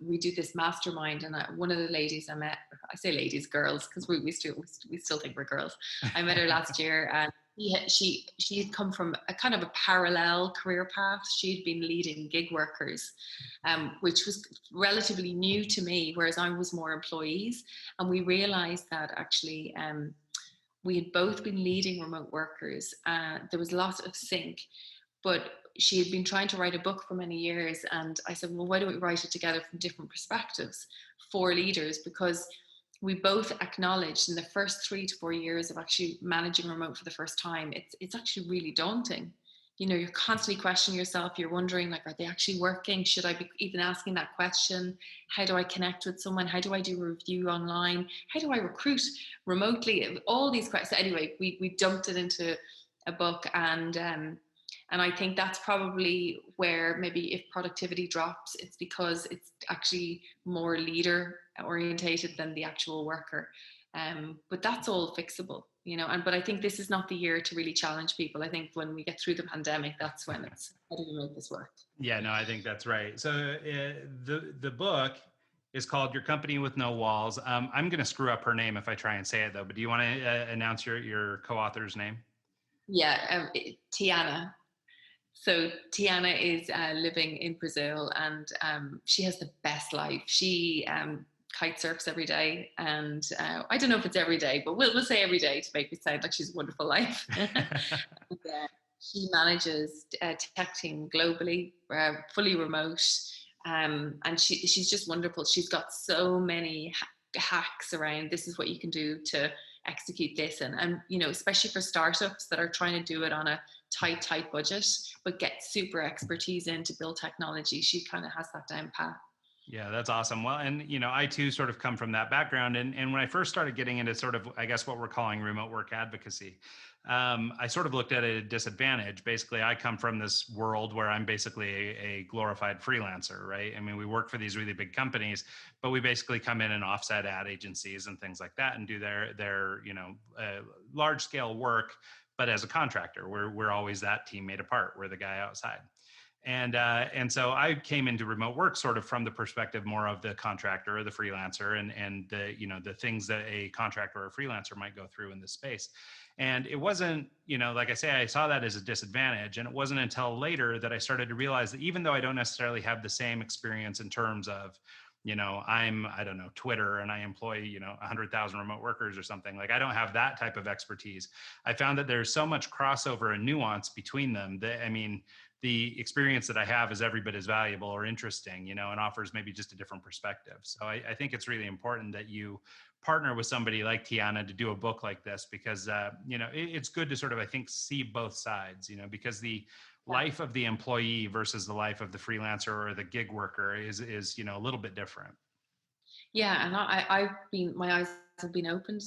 Speaker 3: We do this mastermind, and one of the ladies I met, I say ladies, girls, because we still think we're girls. I met her last year, and she had come from a kind of a parallel career path. She'd been leading gig workers, which was relatively new to me, whereas I was more employees. And we realized that actually we had both been leading remote workers. There was lots of sync, but she had been trying to write a book for many years. And I said, well, why don't we write it together from different perspectives for leaders? Because we both acknowledged in the first 3 to 4 years of actually managing remote for the first time, it's actually really daunting. You're constantly questioning yourself. You're wondering, like, are they actually working? Should I be even asking that question? How do I connect with someone? How do I do a review online? How do I recruit remotely? All these questions. Anyway, we dumped it into a book, and I think that's probably where maybe if productivity drops, it's because it's actually more leader orientated than the actual worker. But that's all fixable, but I think this is not the year to really challenge people. I think when we get through the pandemic, that's when it's, how do we make this work?
Speaker 1: Yeah, no, I think that's right. So the book is called Your Company with No Walls. I'm going to screw up her name if I try and say it though. But do you want to announce your co-author's name?
Speaker 3: Yeah, Tiana. So Tiana is living in Brazil, and she has the best life. She kite surfs every day, and I don't know if it's every day, but we'll say every day to make it sound like she's a wonderful life. And, she manages a tech team globally, fully remote, and she's just wonderful. She's got so many hacks around. This is what you can do to execute this, and especially for startups that are trying to do it on a tight budget, but get super expertise in to build technology. She kind of has that down pat.
Speaker 1: Yeah, that's awesome. Well, and I too sort of come from that background. And when I first started getting into sort of, I guess, what we're calling remote work advocacy, I sort of looked at a disadvantage. Basically, I come from this world where I'm basically a glorified freelancer, right? I mean, we work for these really big companies, but we basically come in and offset ad agencies and things like that and do their large scale work. But as a contractor, we're always that team made apart. We're the guy outside. And so I came into remote work sort of from the perspective more of the contractor or the freelancer, and the things that a contractor or a freelancer might go through in this space. And it wasn't, like I say, I saw that as a disadvantage. And it wasn't until later that I started to realize that even though I don't necessarily have the same experience in terms of I don't know, Twitter, and I employ, 100,000 remote workers or something. Like, I don't have that type of expertise. I found that there's so much crossover and nuance between them that, I mean, the experience that I have is every bit as valuable or interesting, and offers maybe just a different perspective. So I think it's really important that you partner with somebody like Tiana to do a book like this, because, it's good to sort of, I think, see both sides, because the life of the employee versus the life of the freelancer or the gig worker is a little bit different.
Speaker 3: Yeah, and my eyes have been opened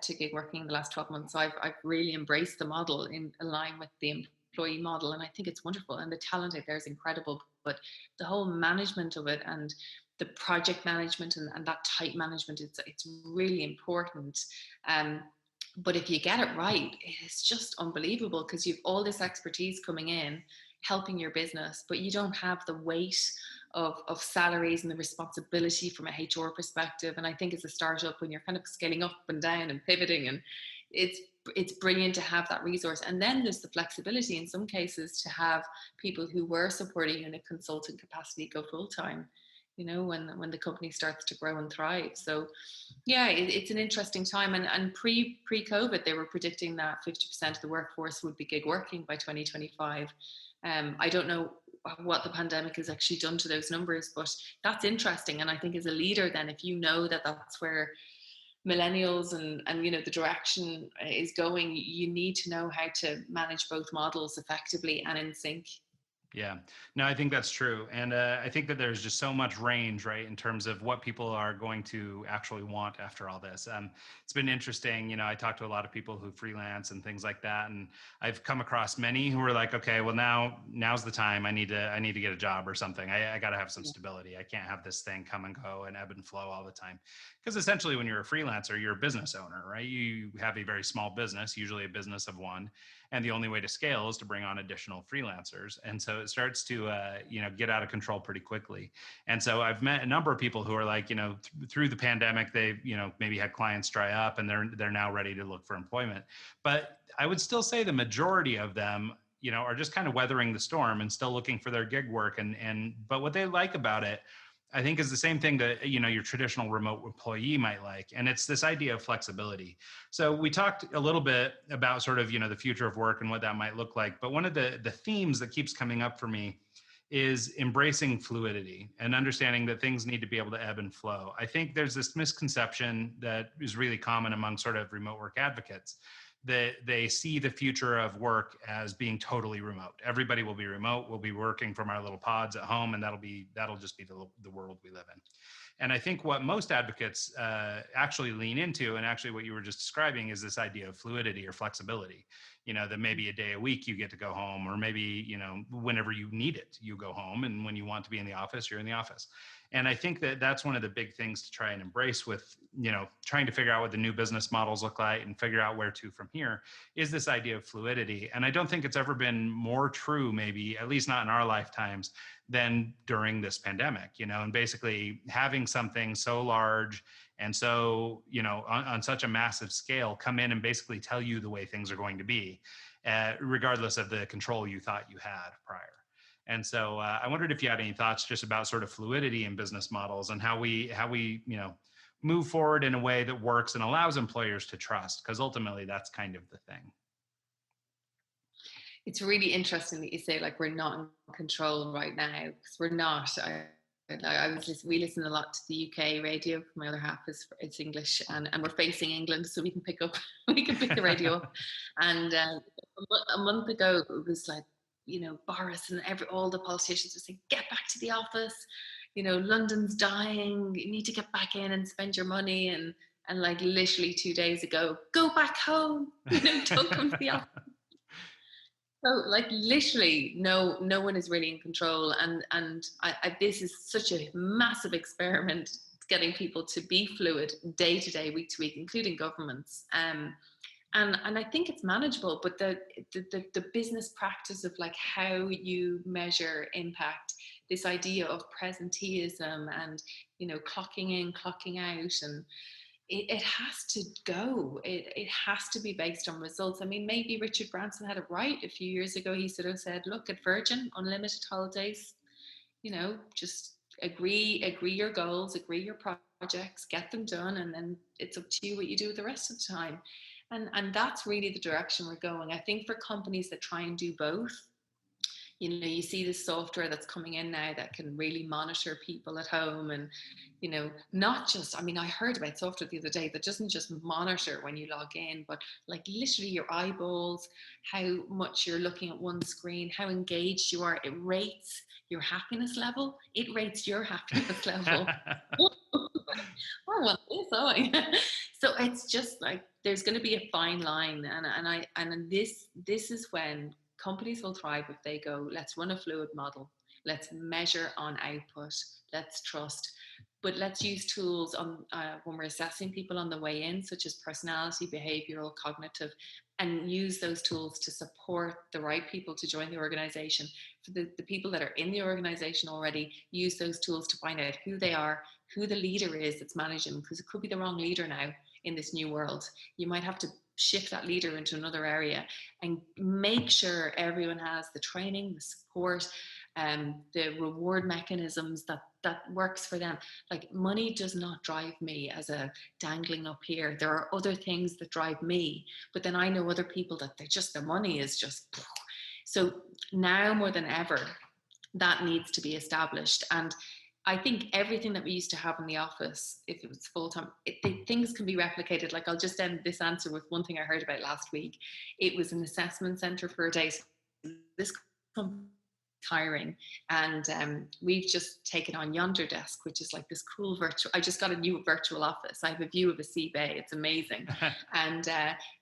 Speaker 3: to gig working in the last 12 months. So I've really embraced the model in line with the employee model, and I think it's wonderful. And the talent out there is incredible, but the whole management of it and the project management and that tight management, it's really important. But if you get it right, it's just unbelievable, because you've all this expertise coming in, helping your business, but you don't have the weight of salaries and the responsibility from a HR perspective. And I think as a startup, when you're kind of scaling up and down and pivoting, and it's brilliant to have that resource. And then there's the flexibility in some cases to have people who were supporting you in a consultant capacity go full time, when the company starts to grow and thrive. So yeah, it's an interesting time. And pre-COVID, they were predicting that 50% of the workforce would be gig working by 2025. I don't know what the pandemic has actually done to those numbers, but that's interesting. And I think as a leader, then, if you know that that's where millennials and the direction is going, you need to know how to manage both models effectively and in sync.
Speaker 1: Yeah, no, I think that's true. And I think that there's just so much range, right, in terms of what people are going to actually want after all this. It's been interesting. I talked to a lot of people who freelance and things like that. And I've come across many who are like, okay, well, now's the time. I need to get a job or something. I got to have some stability. I can't have this thing come and go and ebb and flow all the time. Because essentially, when you're a freelancer, you're a business owner, right? You have a very small business, usually a business of one. And the only way to scale is to bring on additional freelancers. And so it starts to, get out of control pretty quickly. And so I've met a number of people who are like, through the pandemic, they, maybe had clients dry up and they're now ready to look for employment. But I would still say the majority of them, are just kind of weathering the storm and still looking for their gig work. But what they like about it, I think, is the same thing that, your traditional remote employee might like. And it's this idea of flexibility. So we talked a little bit about sort of, the future of work and what that might look like. But one of the themes that keeps coming up for me is embracing fluidity and understanding that things need to be able to ebb and flow. I think there's this misconception that is really common among sort of remote work advocates, that they see the future of work as being totally remote. Everybody will be remote. We'll be working from our little pods at home, and that'll just be the world we live in. And I think what most advocates actually lean into, and actually what you were just describing, is this idea of fluidity or flexibility. That maybe a day a week you get to go home, or maybe, whenever you need it, you go home. And when you want to be in the office, you're in the office. And I think that that's one of the big things to try and embrace with, trying to figure out what the new business models look like and figure out where to from here, is this idea of fluidity. And I don't think it's ever been more true, maybe, at least not in our lifetimes, than during this pandemic, and basically having something so large and so, on such a massive scale come in and basically tell you the way things are going to be, regardless of the control you thought you had prior. And so I wondered if you had any thoughts just about sort of fluidity in business models and how we move forward in a way that works and allows employers to trust, because ultimately that's kind of the thing.
Speaker 3: It's really interesting that you say, like, we're not in control right now, because we're not. We listen a lot to the UK radio. My other half it's English, and we're facing England, so we can pick the radio up. And a month ago, it was like, Boris and all the politicians were saying, get back to the office. London's dying. You need to get back in and spend your money. And like literally 2 days ago, go back home. Don't come to the office. So, like, literally, no one is really in control, and this is such a massive experiment, getting people to be fluid day to day, week to week, including governments. And I think it's manageable, but the business practice of, like, how you measure impact, this idea of presenteeism and clocking in, clocking out, and it has to go. It has to be based on results. I mean, maybe Richard Branson had it right a few years ago. He sort of said, look, at Virgin, unlimited holidays, just agree your goals, agree your projects, get them done, and then it's up to you what you do with the rest of the time. And that's really the direction we're going. I think for companies that try and do both, you see this software that's coming in now that can really monitor people at home, and not just, I mean, I heard about software the other day that doesn't just monitor when you log in, but like literally your eyeballs, how much you're looking at one screen, how engaged you are. It rates your happiness level. It rates your happiness level. I want this, so it's just like there's going to be a fine line, and this is when companies will thrive if they go, let's run a fluid model, let's measure on output, let's trust, but let's use tools on when we're assessing people on the way in, such as personality, behavioral, cognitive, and use those tools to support the right people to join the organization. For the people that are in the organization already, use those tools to find out who they are, who the leader is that's managing them, because it could be the wrong leader now in this new world. You might have to shift that leader into another area, and make sure everyone has the training, the support, the reward mechanisms that works for them. Like, money does not drive me as a dangling up here. There are other things that drive me, but then I know other people that their money is just. So now more than ever, that needs to be established. And I think everything that we used to have in the office, if it was full-time, things can be replicated. Like, I'll just end this answer with one thing I heard about last week. It was an assessment center for a day. So this company hiring, and we've just taken on Yonder Desk, which is like this cool virtual, I just got a new virtual office. I have a view of a sea bay. It's amazing. And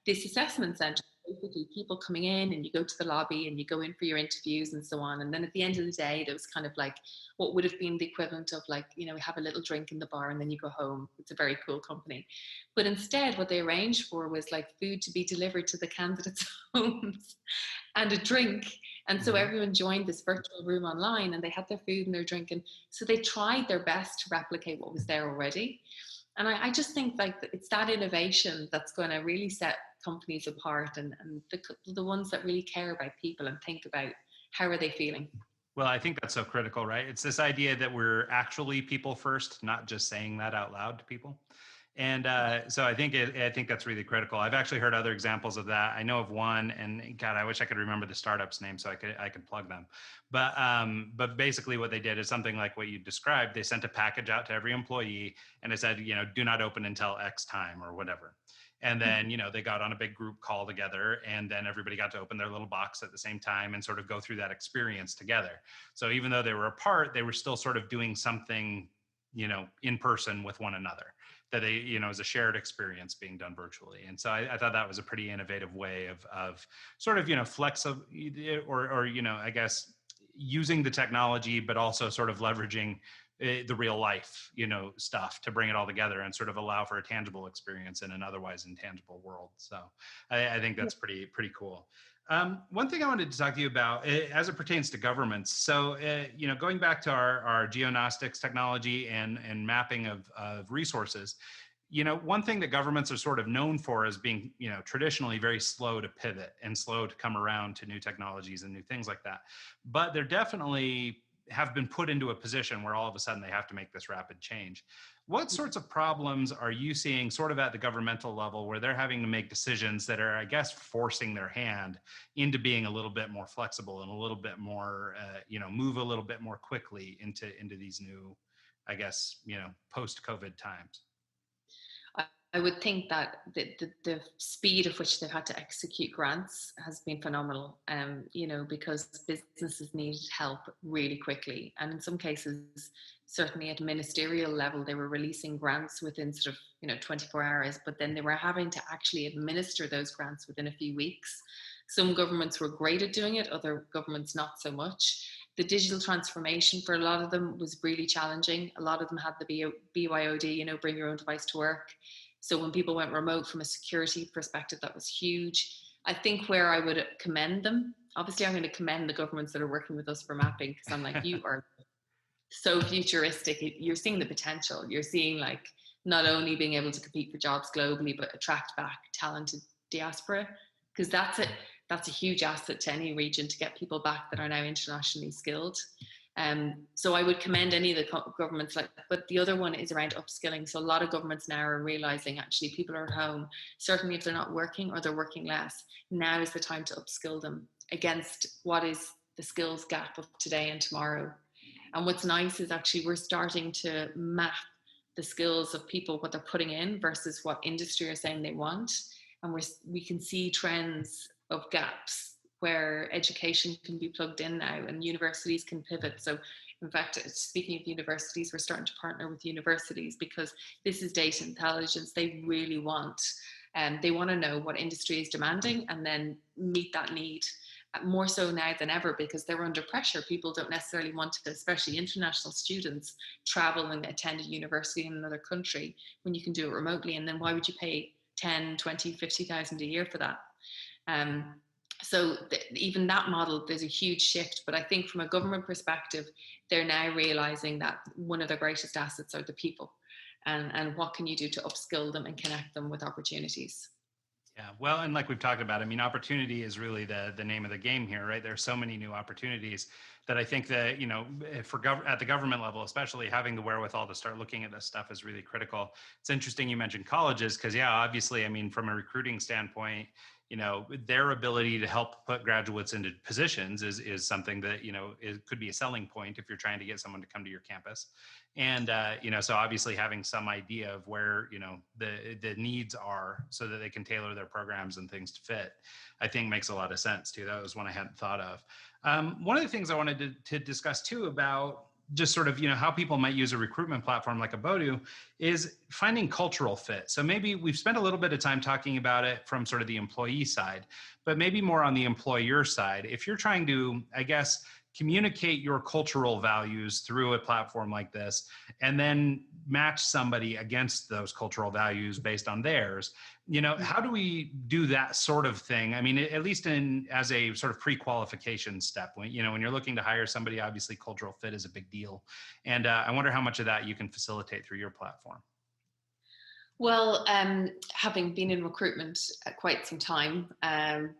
Speaker 3: this assessment center, basically people coming in, and you go to the lobby and you go in for your interviews and so on. And then at the end of the day, there was kind of like what would have been the equivalent of like, have a little drink in the bar and then you go home. It's a very cool company. But instead what they arranged for was like food to be delivered to the candidates' homes and a drink. And so everyone joined this virtual room online, and they had their food and their drink. And so they tried their best to replicate what was there already. And I just think like it's that innovation that's going to really set companies apart, and the ones that really care about people and think about how are they feeling.
Speaker 1: Well, I think that's so critical, right? It's this idea that we're actually people first, not just saying that out loud to people. And so I think that's really critical. I've actually heard other examples of that. I know of one, and God, I wish I could remember the startup's name so I could plug them. But basically what they did is something like what you described. They sent a package out to every employee, and it said, do not open until X time or whatever. And then, they got on a big group call together, and then everybody got to open their little box at the same time and sort of go through that experience together. So even though they were apart, they were still sort of doing something, in person with one another, that they, as a shared experience being done virtually. And so I thought that was a pretty innovative way of sort of, flexible or, I guess using the technology, but also sort of leveraging the real life, stuff to bring it all together and sort of allow for a tangible experience in an otherwise intangible world. So I think that's pretty cool. One thing I wanted to talk to you about as it pertains to governments. So, going back to our geognostics technology and mapping of resources, one thing that governments are sort of known for is being, traditionally very slow to pivot and slow to come around to new technologies and new things like that. But they're definitely have been put into a position where all of a sudden they have to make this rapid change. What sorts of problems are you seeing sort of at the governmental level where they're having to make decisions that are, I guess, forcing their hand into being a little bit more flexible and a little bit more, move a little bit more quickly into these new, I guess, post-COVID times?
Speaker 3: I would think that the speed of which they've had to execute grants has been phenomenal, because businesses needed help really quickly. And in some cases, certainly at ministerial level, they were releasing grants within sort of, 24 hours, but then they were having to actually administer those grants within a few weeks. Some governments were great at doing it, other governments not so much. The digital transformation for a lot of them was really challenging. A lot of them had the BYOD, bring your own device to work. So when people went remote from a security perspective, that was huge. I think where I would commend them, obviously I'm going to commend the governments that are working with us for mapping, because I'm like, you are so futuristic. You're seeing the potential. You're seeing like not only being able to compete for jobs globally, but attract back talented diaspora, because that's a huge asset to any region, to get people back that are now internationally skilled. So I would commend any of the governments, but the other one is around upskilling. So a lot of governments now are realizing actually people are at home, certainly if they're not working or they're working less, now is the time to upskill them against what is the skills gap of today and tomorrow. And what's nice is actually we're starting to map the skills of people, what they're putting in versus what industry are saying they want. And we can see trends of gaps where education can be plugged in now and universities can pivot. So in fact, speaking of universities, we're starting to partner with universities because this is data intelligence they really want. And they want to know what industry is demanding and then meet that need. More so now than ever because they're under pressure. People don't necessarily want to, especially international students, travel and attend a university in another country when you can do it remotely. And then why would you pay 10, 20, 50,000 a year for that? So even that model, there's a huge shift. But I think from a government perspective, they're now realizing that one of their greatest assets are the people. And what can you do to upskill them and connect them with opportunities?
Speaker 1: Yeah, well, and like we've talked about, I mean, opportunity is really the name of the game here, right? There's so many new opportunities that I think that, at the government level, especially having the wherewithal to start looking at this stuff is really critical. It's interesting you mentioned colleges because, yeah, obviously, I mean, from a recruiting standpoint, their ability to help put graduates into positions is something that, it could be a selling point if you're trying to get someone to come to your campus. And, so obviously having some idea of where, the needs are so that they can tailor their programs and things to fit, I think makes a lot of sense too. That was one I hadn't thought of. One of the things I wanted to discuss too about just sort of, how people might use a recruitment platform like Abodoo is finding cultural fit. So maybe we've spent a little bit of time talking about it from sort of the employee side, but maybe more on the employer side. If you're trying to, I guess, communicate your cultural values through a platform like this, and then match somebody against those cultural values based on theirs, how do we do that sort of thing? I mean, at least as a sort of pre-qualification step, when you're looking to hire somebody, obviously cultural fit is a big deal. And I wonder how much of that you can facilitate through your platform.
Speaker 3: Well, having been in recruitment quite some time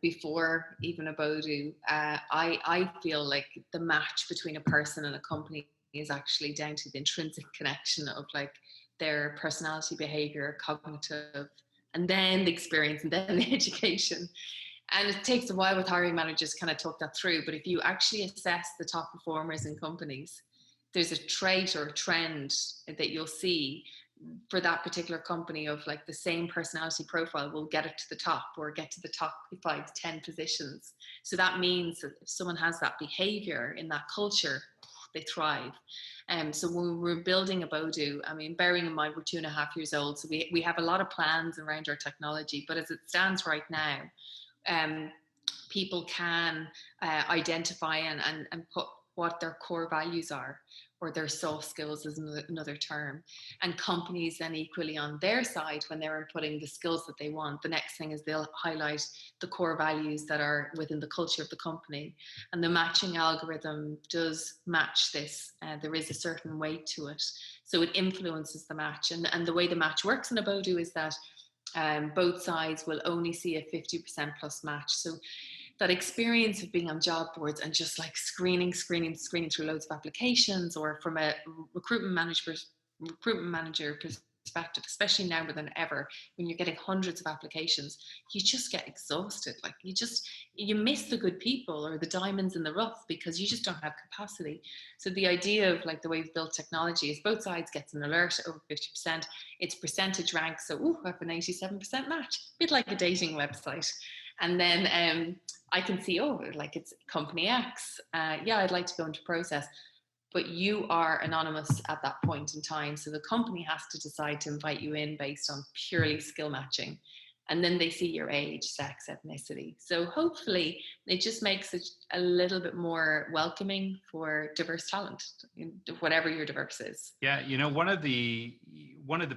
Speaker 3: before even Abodoo, I feel like the match between a person and a company is actually down to the intrinsic connection of like their personality, behavior, cognitive, and then the experience, and then the education. And it takes a while with hiring managers to kind of talk that through. But if you actually assess the top performers in companies, there's a trait or a trend that you'll see for that particular company of like the same personality profile will get it to the top or get to the top 5 to 10 positions. So that means that if someone has that behavior in that culture, they thrive. So when we're building Abodoo, I mean, bearing in mind we're 2.5 years old, so we have a lot of plans around our technology, but as it stands right now, people can identify and put what their core values are, or their soft skills is another term. And companies then equally on their side, when they're inputting the skills that they want, the next thing is they'll highlight the core values that are within the culture of the company. And the matching algorithm does match this. There is a certain weight to it. So it influences the match. And the way the match works in Abodoo is that both sides will only see a 50% plus match. So that experience of being on job boards and just like screening through loads of applications, or from a recruitment manager perspective, especially now more than ever, when you're getting hundreds of applications, you just get exhausted. Like you miss the good people or the diamonds in the rough because you just don't have capacity. So the idea of like the way we've built technology is both sides gets an alert over 50%. It's percentage rank. So, I have an 87% match, a bit like a dating website. And then I can see, like it's company X. I'd like to go into process. But you are anonymous at that point in time. So the company has to decide to invite you in based on purely skill matching. And then they see your age, sex, ethnicity. So hopefully it just makes it a little bit more welcoming for diverse talent, whatever your diverse is.
Speaker 1: Yeah, one of the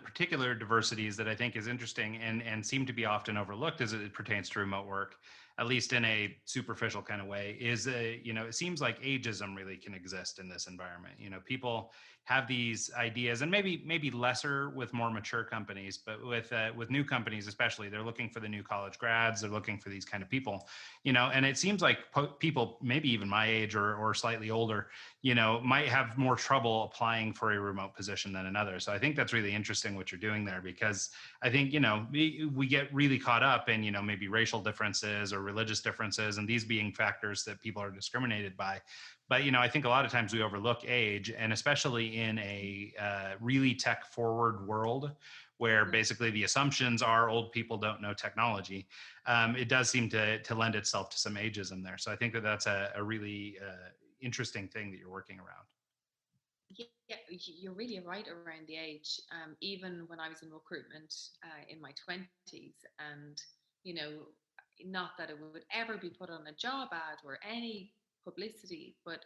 Speaker 1: particular diversities that I think is interesting and seem to be often overlooked as it pertains to remote work, at least in a superficial kind of way, is it seems like ageism really can exist in this environment. People have these ideas, and maybe lesser with more mature companies, but with new companies especially, they're looking for the new college grads. They're looking for these kind of people, and it seems like people maybe even my age or slightly older, might have more trouble applying for a remote position than another. So I think that's really interesting what you're doing there, because I think, we get really caught up in, maybe racial differences or religious differences, and these being factors that people are discriminated by. But, I think a lot of times we overlook age, and especially in a really tech forward world where basically the assumptions are old people don't know technology. It does seem to lend itself to some ageism there. So I think that that's a really interesting thing that you're working around.
Speaker 3: Yeah, you're really right around the age. Even when I was in recruitment in my 20s, and, you know, not that it would ever be put on a job ad or any publicity, but,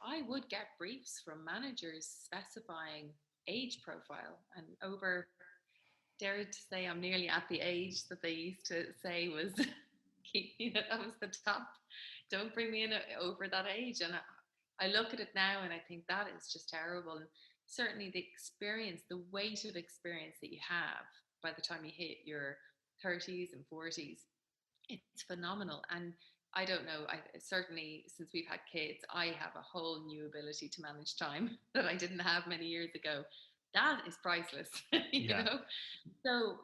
Speaker 3: I would get briefs from managers specifying age profile, and over, dare to say, I'm nearly at the age that they used to say was, that was the top. Don't bring me in over that age. And I look at it now and I think that is just terrible. And certainly the experience, the weight of experience that you have by the time you hit your 30s and 40s, it's phenomenal. And I don't know, I certainly, since we've had kids, I have a whole new ability to manage time that I didn't have many years ago. That is priceless,
Speaker 1: Yeah.
Speaker 3: So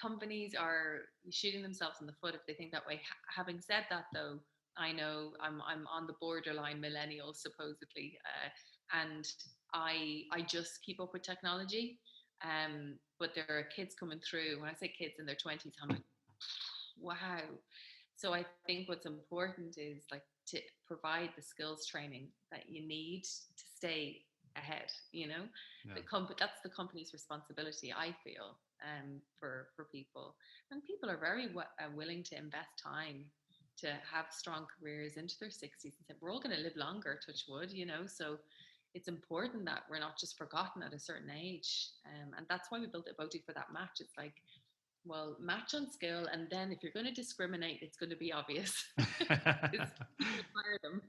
Speaker 3: companies are shooting themselves in the foot if they think that way. Having said that, though, I know I'm on the borderline millennial supposedly, and I just keep up with technology. But there are kids coming through. When I say kids in their 20s, I'm like, wow. So I think what's important is like to provide the skills training that you need to stay ahead.
Speaker 1: Yeah.
Speaker 3: That's the company's responsibility, I feel, for people. And people are very willing to invest time to have strong careers into their 60s, and say we're all going to live longer, touch wood. So it's important that we're not just forgotten at a certain age. And that's why we built Abodoo, for that match. It's like, well, match on skill, and then if you're going to discriminate, it's going to be obvious. Fire them.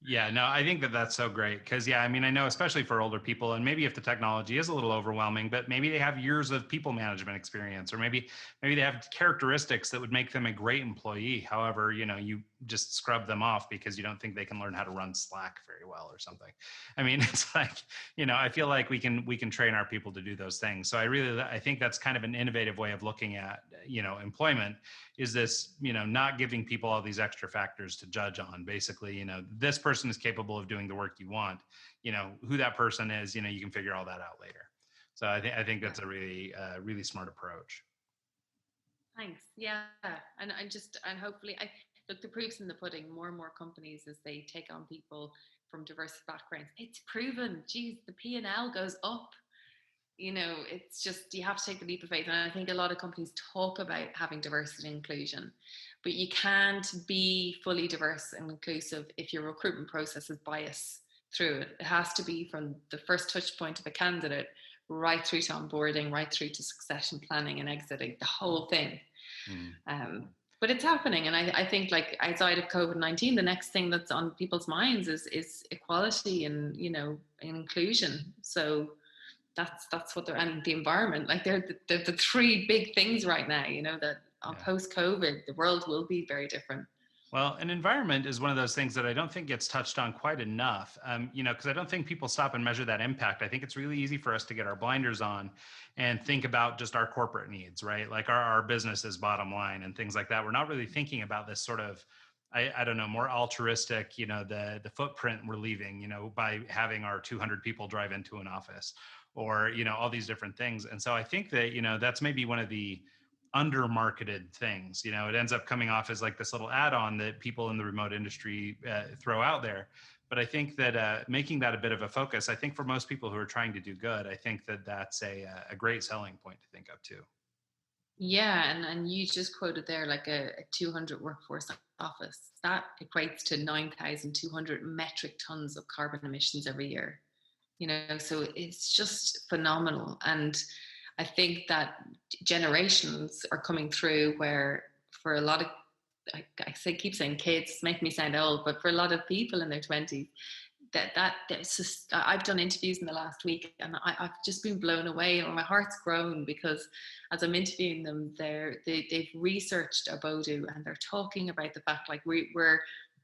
Speaker 1: Yeah, no, I think that that's so great because, yeah, I mean, I know especially for older people, and maybe if the technology is a little overwhelming, but maybe they have years of people management experience, or maybe they have characteristics that would make them a great employee. However, you just scrub them off because you don't think they can learn how to run Slack very well or something. I mean, it's like, I feel like we can train our people to do those things. So I think that's kind of an innovative way of looking at, employment, is this, not giving people all these extra factors to judge on. Basically, this person is capable of doing the work you want. Who that person is, you can figure all that out later. So I think that's a really smart approach.
Speaker 3: Thanks. Yeah, and hopefully, I look, the proof's in the pudding. More and more companies, as they take on people from diverse backgrounds, it's proven. Geez, the P&L goes up. It's just, you have to take the leap of faith. And I think a lot of companies talk about having diversity and inclusion, but you can't be fully diverse and inclusive if your recruitment process is biased through it. It has to be from the first touch point of a candidate right through to onboarding, right through to succession planning and exiting, the whole thing. But it's happening. And I think, like, outside of COVID-19, the next thing that's on people's minds is equality and, inclusion. So that's what they're, and the environment, like they're the three big things right now, that on post-COVID, the world will be very different.
Speaker 1: Well, an environment is one of those things that I don't think gets touched on quite enough, because I don't think people stop and measure that impact. I think it's really easy for us to get our blinders on and think about just our corporate needs, right? Like our business's bottom line and things like that. We're not really thinking about this sort of, I don't know, more altruistic, the footprint we're leaving, by having our 200 people drive into an office, or, all these different things. And so I think that, that's maybe one of the under-marketed things. It ends up coming off as like this little add-on that people in the remote industry throw out there. But I think that making that a bit of a focus, I think for most people who are trying to do good, I think that that's a great selling point to think of too.
Speaker 3: Yeah, and you just quoted there, like a 200 workforce office. That equates to 9,200 metric tons of carbon emissions every year. So it's just phenomenal. And I think that generations are coming through where, for a lot of keep saying kids, make me sound old, but for a lot of people in their 20s, that's just, I've done interviews in the last week, and I've just been blown away, or my heart's grown, because as I'm interviewing them, they've researched Abodoo, and they're talking about the fact, like, we're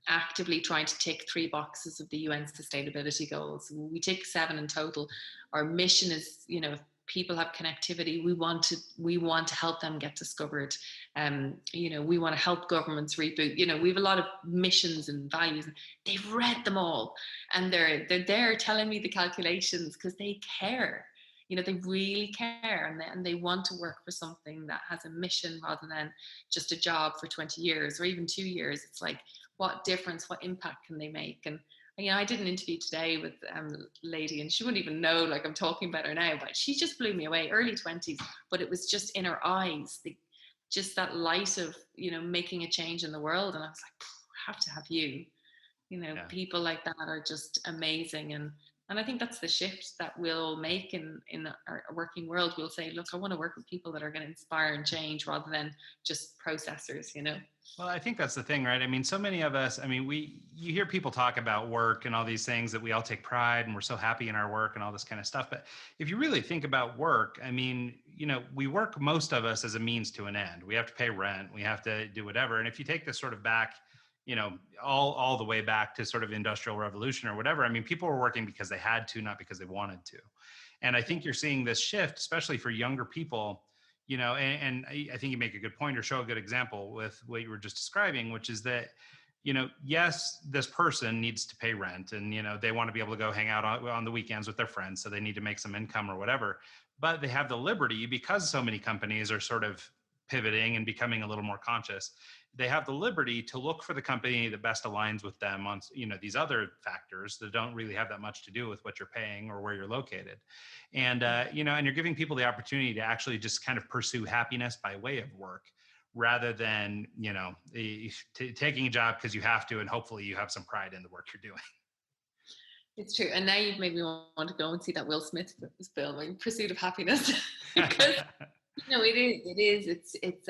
Speaker 3: actively trying to tick 3 boxes of the UN sustainability goals. We tick 7 in total. Our mission is, if people have connectivity, we want to help them get discovered. We want to help governments reboot. We have a lot of missions and values. They've read them all, and they're there telling me the calculations, because they care. They really care, and they want to work for something that has a mission rather than just a job for 20 years or even 2 years. It's like, what difference, what impact can they make? And I did an interview today with a lady, and she wouldn't even know, like, I'm talking about her now, but she just blew me away. Early 20s, but it was just in her eyes, just that light of, making a change in the world. And I was like, I have to have you.
Speaker 1: Yeah.
Speaker 3: People like that are just amazing. And I think that's the shift that we'll make in our working world. We'll say, look, I want to work with people that are going to inspire and change rather than just processors.
Speaker 1: Well, I think that's the thing, right? I mean, so many of us, you hear people talk about work and all these things, that we all take pride and we're so happy in our work and all this kind of stuff. But if you really think about work, we work, most of us, as a means to an end. We have to pay rent, we have to do whatever. And if you take this sort of back, all the way back to sort of industrial revolution or whatever, people were working because they had to, not because they wanted to. And I think you're seeing this shift, especially for younger people. And I think you make a good point, or show a good example with what you were just describing, which is that, yes, this person needs to pay rent, and, they want to be able to go hang out on the weekends with their friends. So they need to make some income or whatever, but they have the liberty, because so many companies are sort of pivoting and becoming a little more conscious. They have the liberty to look for the company that best aligns with them on, these other factors that don't really have that much to do with what you're paying or where you're located. And, and you're giving people the opportunity to actually just kind of pursue happiness by way of work, rather than, taking a job because you have to, and hopefully you have some pride in the work you're doing.
Speaker 3: It's true. And now you've made me want to go and see that Will Smith film, like, Pursuit of Happiness. Because it is. It's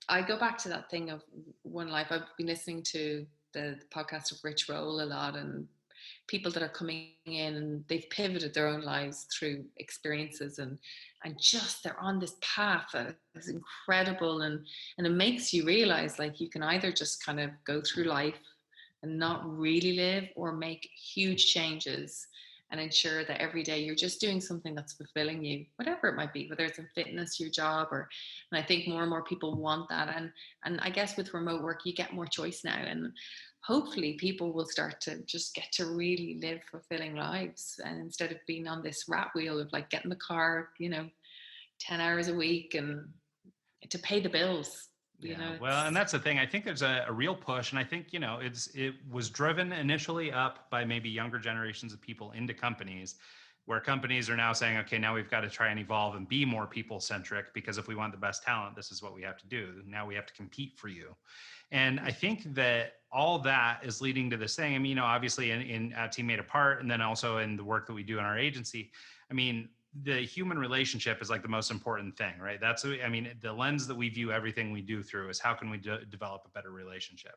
Speaker 3: I go back to that thing of one life. I've been listening to the podcast of Rich Roll a lot, and people that are coming in and they've pivoted their own lives through experiences, and just they're on this path that is incredible, and it makes you realize, like, you can either just kind of go through life and not really live, or make huge changes and ensure that every day you're just doing something that's fulfilling you, whatever it might be, whether it's in fitness, your job, and I think more and more people want that. And I guess with remote work, you get more choice now, and hopefully people will start to just get to really live fulfilling lives, and instead of being on this rat wheel of, like, getting the car, 10 hours a week and to pay the bills.
Speaker 1: Well, and that's the thing. I think there's a real push, and I think, it was driven initially up by maybe younger generations of people into companies, where companies are now saying, okay, now we've got to try and evolve and be more people centric, because if we want the best talent, this is what we have to do. Now we have to compete for you. And I think that all that is leading to this thing. Obviously in Team Made Apart, and then also in the work that we do in our agency, the human relationship is like the most important thing, right? That's, the lens that we view everything we do through is, how can we develop a better relationship?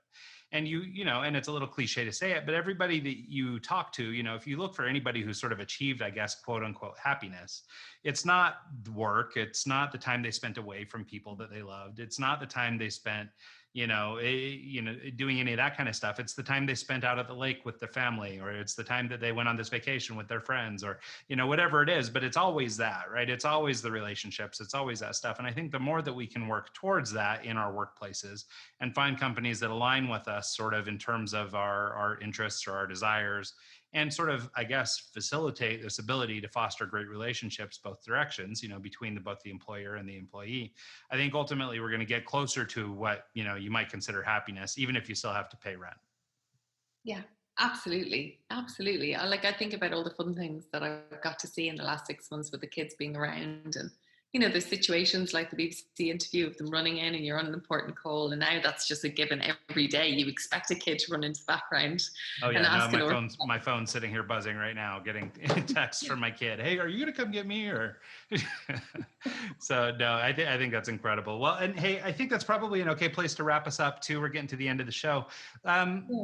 Speaker 1: And and it's a little cliche to say it, but everybody that you talk to, if you look for anybody who's sort of achieved, I guess, quote unquote, happiness, it's not work. It's not the time they spent away from people that they loved. It's not the time they spent, doing any of that kind of stuff. It's the time they spent out at the lake with their family, or it's the time that they went on this vacation with their friends, or, whatever it is, but it's always that, right? It's always the relationships. It's always that stuff. And I think the more that we can work towards that in our workplaces, and find companies that align with us sort of in terms of our interests or our desires, and sort of, I guess, facilitate this ability to foster great relationships both directions, between both the employer and the employee, I think ultimately we're going to get closer to what, you might consider happiness, even if you still have to pay rent.
Speaker 3: Yeah, absolutely. I think about all the fun things that I've got to see in the last 6 months with the kids being around, and, there's situations like the BBC interview of them running in and you're on an important call, and now that's just a given every day. You expect a kid to run into the background
Speaker 1: Oh
Speaker 3: and
Speaker 1: yeah,
Speaker 3: ask
Speaker 1: no, my phone's sitting here buzzing right now, getting texts from my kid. Hey, are you gonna come get me? Or so no, I think that's incredible. Well, and hey, I think that's probably an okay place to wrap us up too. We're getting to the end of the show.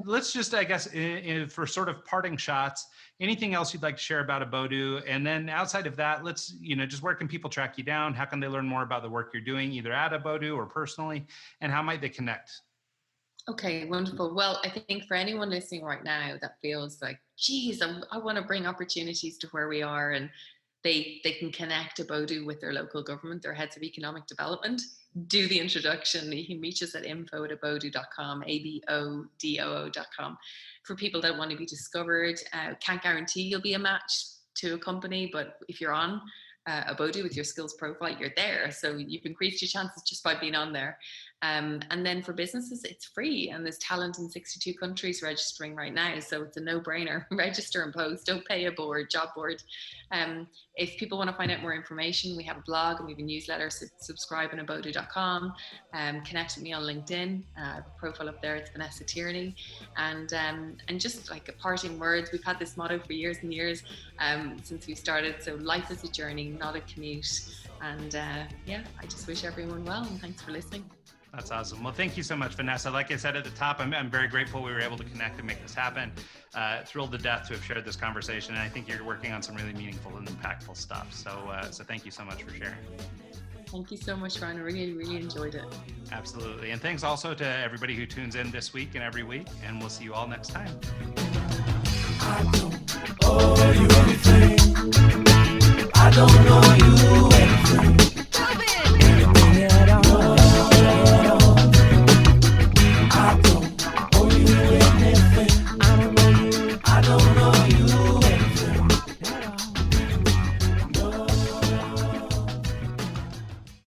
Speaker 1: Let's just, I guess, for sort of parting shots, anything else you'd like to share about Abodoo? And then outside of that, let's, just where can people track you down? How can they learn more about the work you're doing, either at Abodoo or personally? And how might they connect?
Speaker 3: Okay, wonderful. Well, I think for anyone listening right now that feels like, geez, I want to bring opportunities to where we are, and they can connect Abodoo with their local government, their heads of economic development, do the introduction. You can reach us at info@abodoo.com, ABODOO.com. For people that want to be discovered, can't guarantee you'll be a match to a company, but if you're on Abodoo with your skills profile, you're there. So you've increased your chances just by being on there. And then for businesses, it's free, and there's talent in 62 countries registering right now. So it's a no-brainer. Register and post. Don't pay a job board. If people want to find out more information, we have a blog and we have a newsletter. So subscribe on abodoo.com. Connect with me on LinkedIn. I have a profile up there. It's Vanessa Tierney. And just like a parting words, we've had this motto for years and years since we started. So life is a journey, not a commute. And I just wish everyone well, and thanks for listening.
Speaker 1: That's awesome. Well, thank you so much, Vanessa. Like I said at the top, I'm very grateful we were able to connect and make this happen. Thrilled to death to have shared this conversation. And I think you're working on some really meaningful and impactful stuff. So thank you so much for sharing.
Speaker 3: Thank you so much, Ryan. I really, really enjoyed it.
Speaker 1: Absolutely. And thanks also to everybody who tunes in this week and every week. And we'll see you all next time.
Speaker 2: I don't owe you anything. I don't owe you anything.